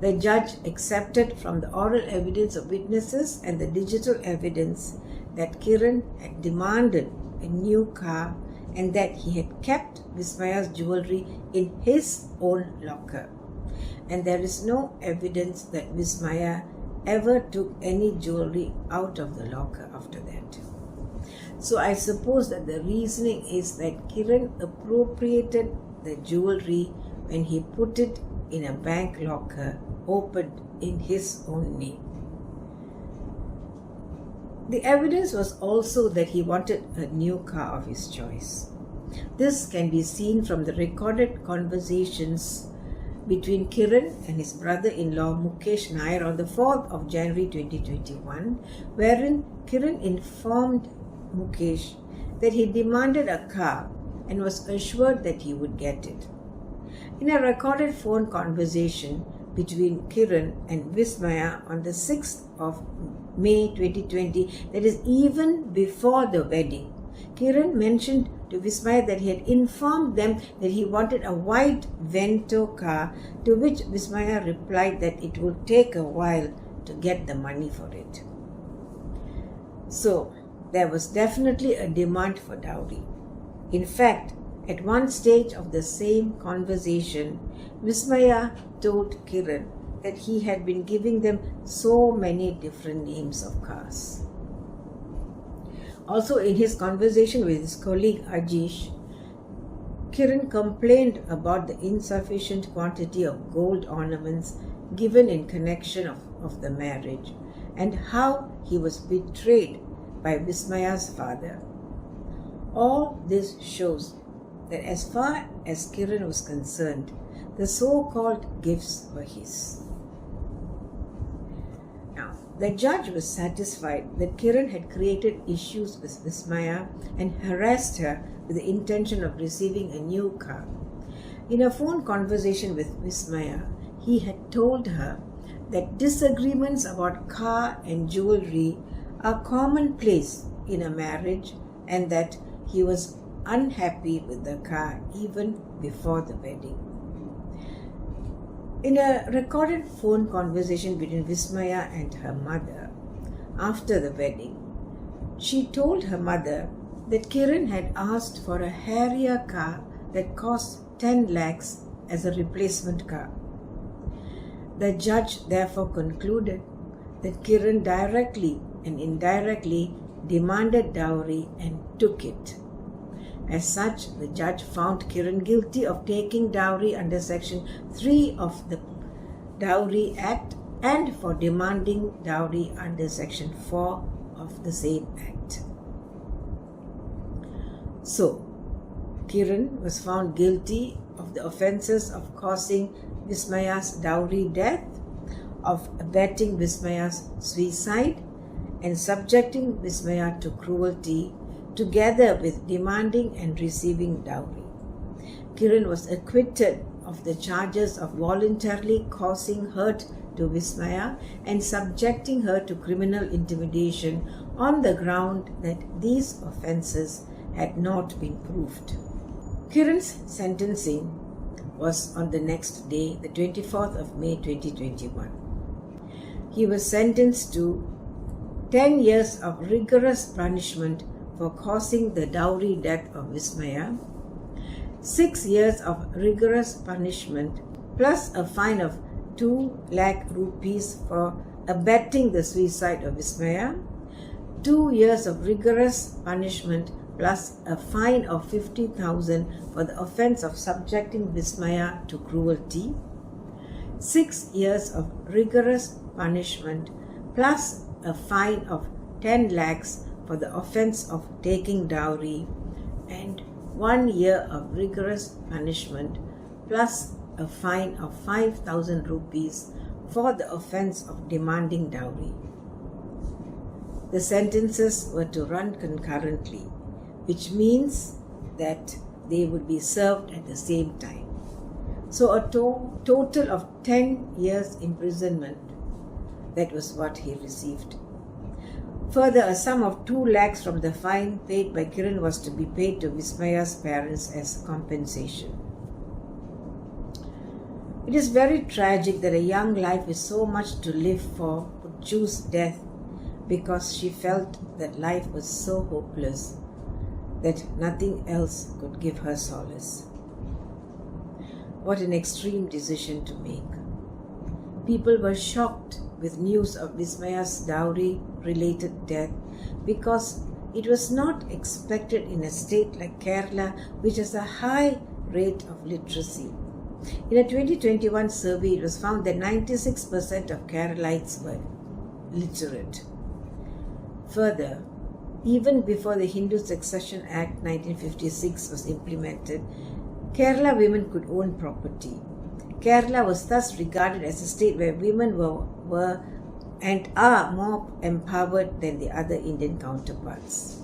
The judge accepted from the oral evidence of witnesses and the digital evidence that Kiran had demanded a new car and that he had kept Vismaya's jewelry in his own locker. And there is no evidence that Vismaya ever took any jewelry out of the locker after that. So I suppose that the reasoning is that Kiran appropriated the jewelry when he put it in a bank locker opened in his own name. The evidence was also that he wanted a new car of his choice. This can be seen from the recorded conversations between Kiran and his brother-in-law Mukesh Nair on the 4th of January 2021, wherein Kiran informed Mukesh that he demanded a car and was assured that he would get it. In a recorded phone conversation between Kiran and Vismaya on the 6th of May 2020, that is even before the wedding, Kiran mentioned to Vismaya that he had informed them that he wanted a white Vento car, to which Vismaya replied that it would take a while to get the money for it. So, there was definitely a demand for dowry. In fact, at one stage of the same conversation, Vismaya told Kiran that he had been giving them so many different names of cars. Also, in his conversation with his colleague Ajish, Kiran complained about the insufficient quantity of gold ornaments given in connection of the marriage and how he was betrayed by Vismaya's father. All this shows that as far as Kiran was concerned, the so-called gifts were his. Now, the judge was satisfied that Kiran had created issues with Vismaya and harassed her with the intention of receiving a new car. In a phone conversation with Vismaya, he had told her that disagreements about car and jewelry are commonplace in a marriage and that he was unhappy with the car even before the wedding. In a recorded phone conversation between Vismaya and her mother after the wedding, she told her mother that Kiran had asked for a Harrier car that cost 10 lakhs as a replacement car. The judge therefore concluded that Kiran directly and indirectly demanded dowry and took it. As such, the judge found Kiran guilty of taking dowry under Section 3 of the Dowry Act and for demanding dowry under Section 4 of the same Act. So, Kiran was found guilty of the offences of causing Vismaya's dowry death, of abetting Vismaya's suicide, and subjecting Vismaya to cruelty, together with demanding and receiving dowry. Kiran was acquitted of the charges of voluntarily causing hurt to Vismaya and subjecting her to criminal intimidation on the ground that these offences had not been proved. Kiran's sentencing was on the next day, the 24th of May 2021. He was sentenced to 10 years of rigorous punishment for causing the dowry death of Vismaya, 6 years of rigorous punishment plus a fine of 2 lakh rupees for abetting the suicide of Vismaya, 2 years of rigorous punishment plus a fine of 50,000 for the offence of subjecting Vismaya to cruelty, 6 years of rigorous punishment plus a fine of 10 lakhs for the offence of taking dowry, and 1 year of rigorous punishment plus a fine of 5,000 rupees for the offence of demanding dowry. The sentences were to run concurrently, which means that they would be served at the same time. So a total of 10 years imprisonment, that was what he received. Further, a sum of 2 lakhs from the fine paid by Kiran was to be paid to Vismaya's parents as compensation. It is very tragic that a young life with so much to live for would choose death because she felt that life was so hopeless that nothing else could give her solace. What an extreme decision to make. People were shocked with news of Vismaya's dowry-related death because it was not expected in a state like Kerala, which has a high rate of literacy. In a 2021 survey, it was found that 96% of Keralites were literate. Further, even before the Hindu Succession Act 1956 was implemented, Kerala women could own property. Kerala was thus regarded as a state where women were and are more empowered than the other Indian counterparts.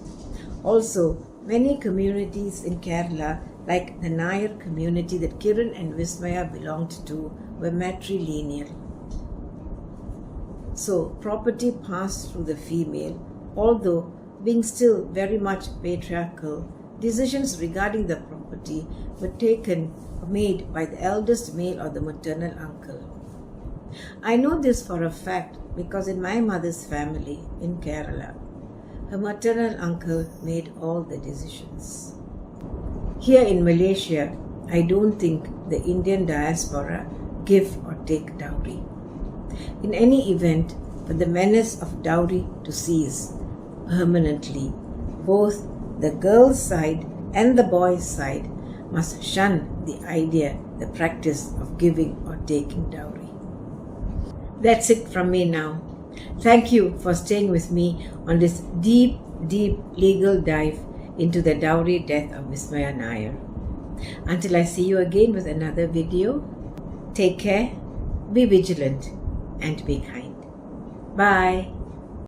Also, many communities in Kerala, like the Nair community that Kiran and Vismaya belonged to, were matrilineal. So, property passed through the female, although being still very much patriarchal, decisions regarding the property were made by the eldest male or the maternal uncle. I know this for a fact because in my mother's family in Kerala, her maternal uncle made all the decisions. Here in Malaysia, I don't think the Indian diaspora give or take dowry. In any event, for the menace of dowry to cease permanently, both the girl's side and the boy's side must shun the practice of giving or taking dowry. That's it from me now. Thank you for staying with me on this deep legal dive into the dowry death of Vismaya Nair. Until I see you again with another video, take care, be vigilant, and be kind. Bye.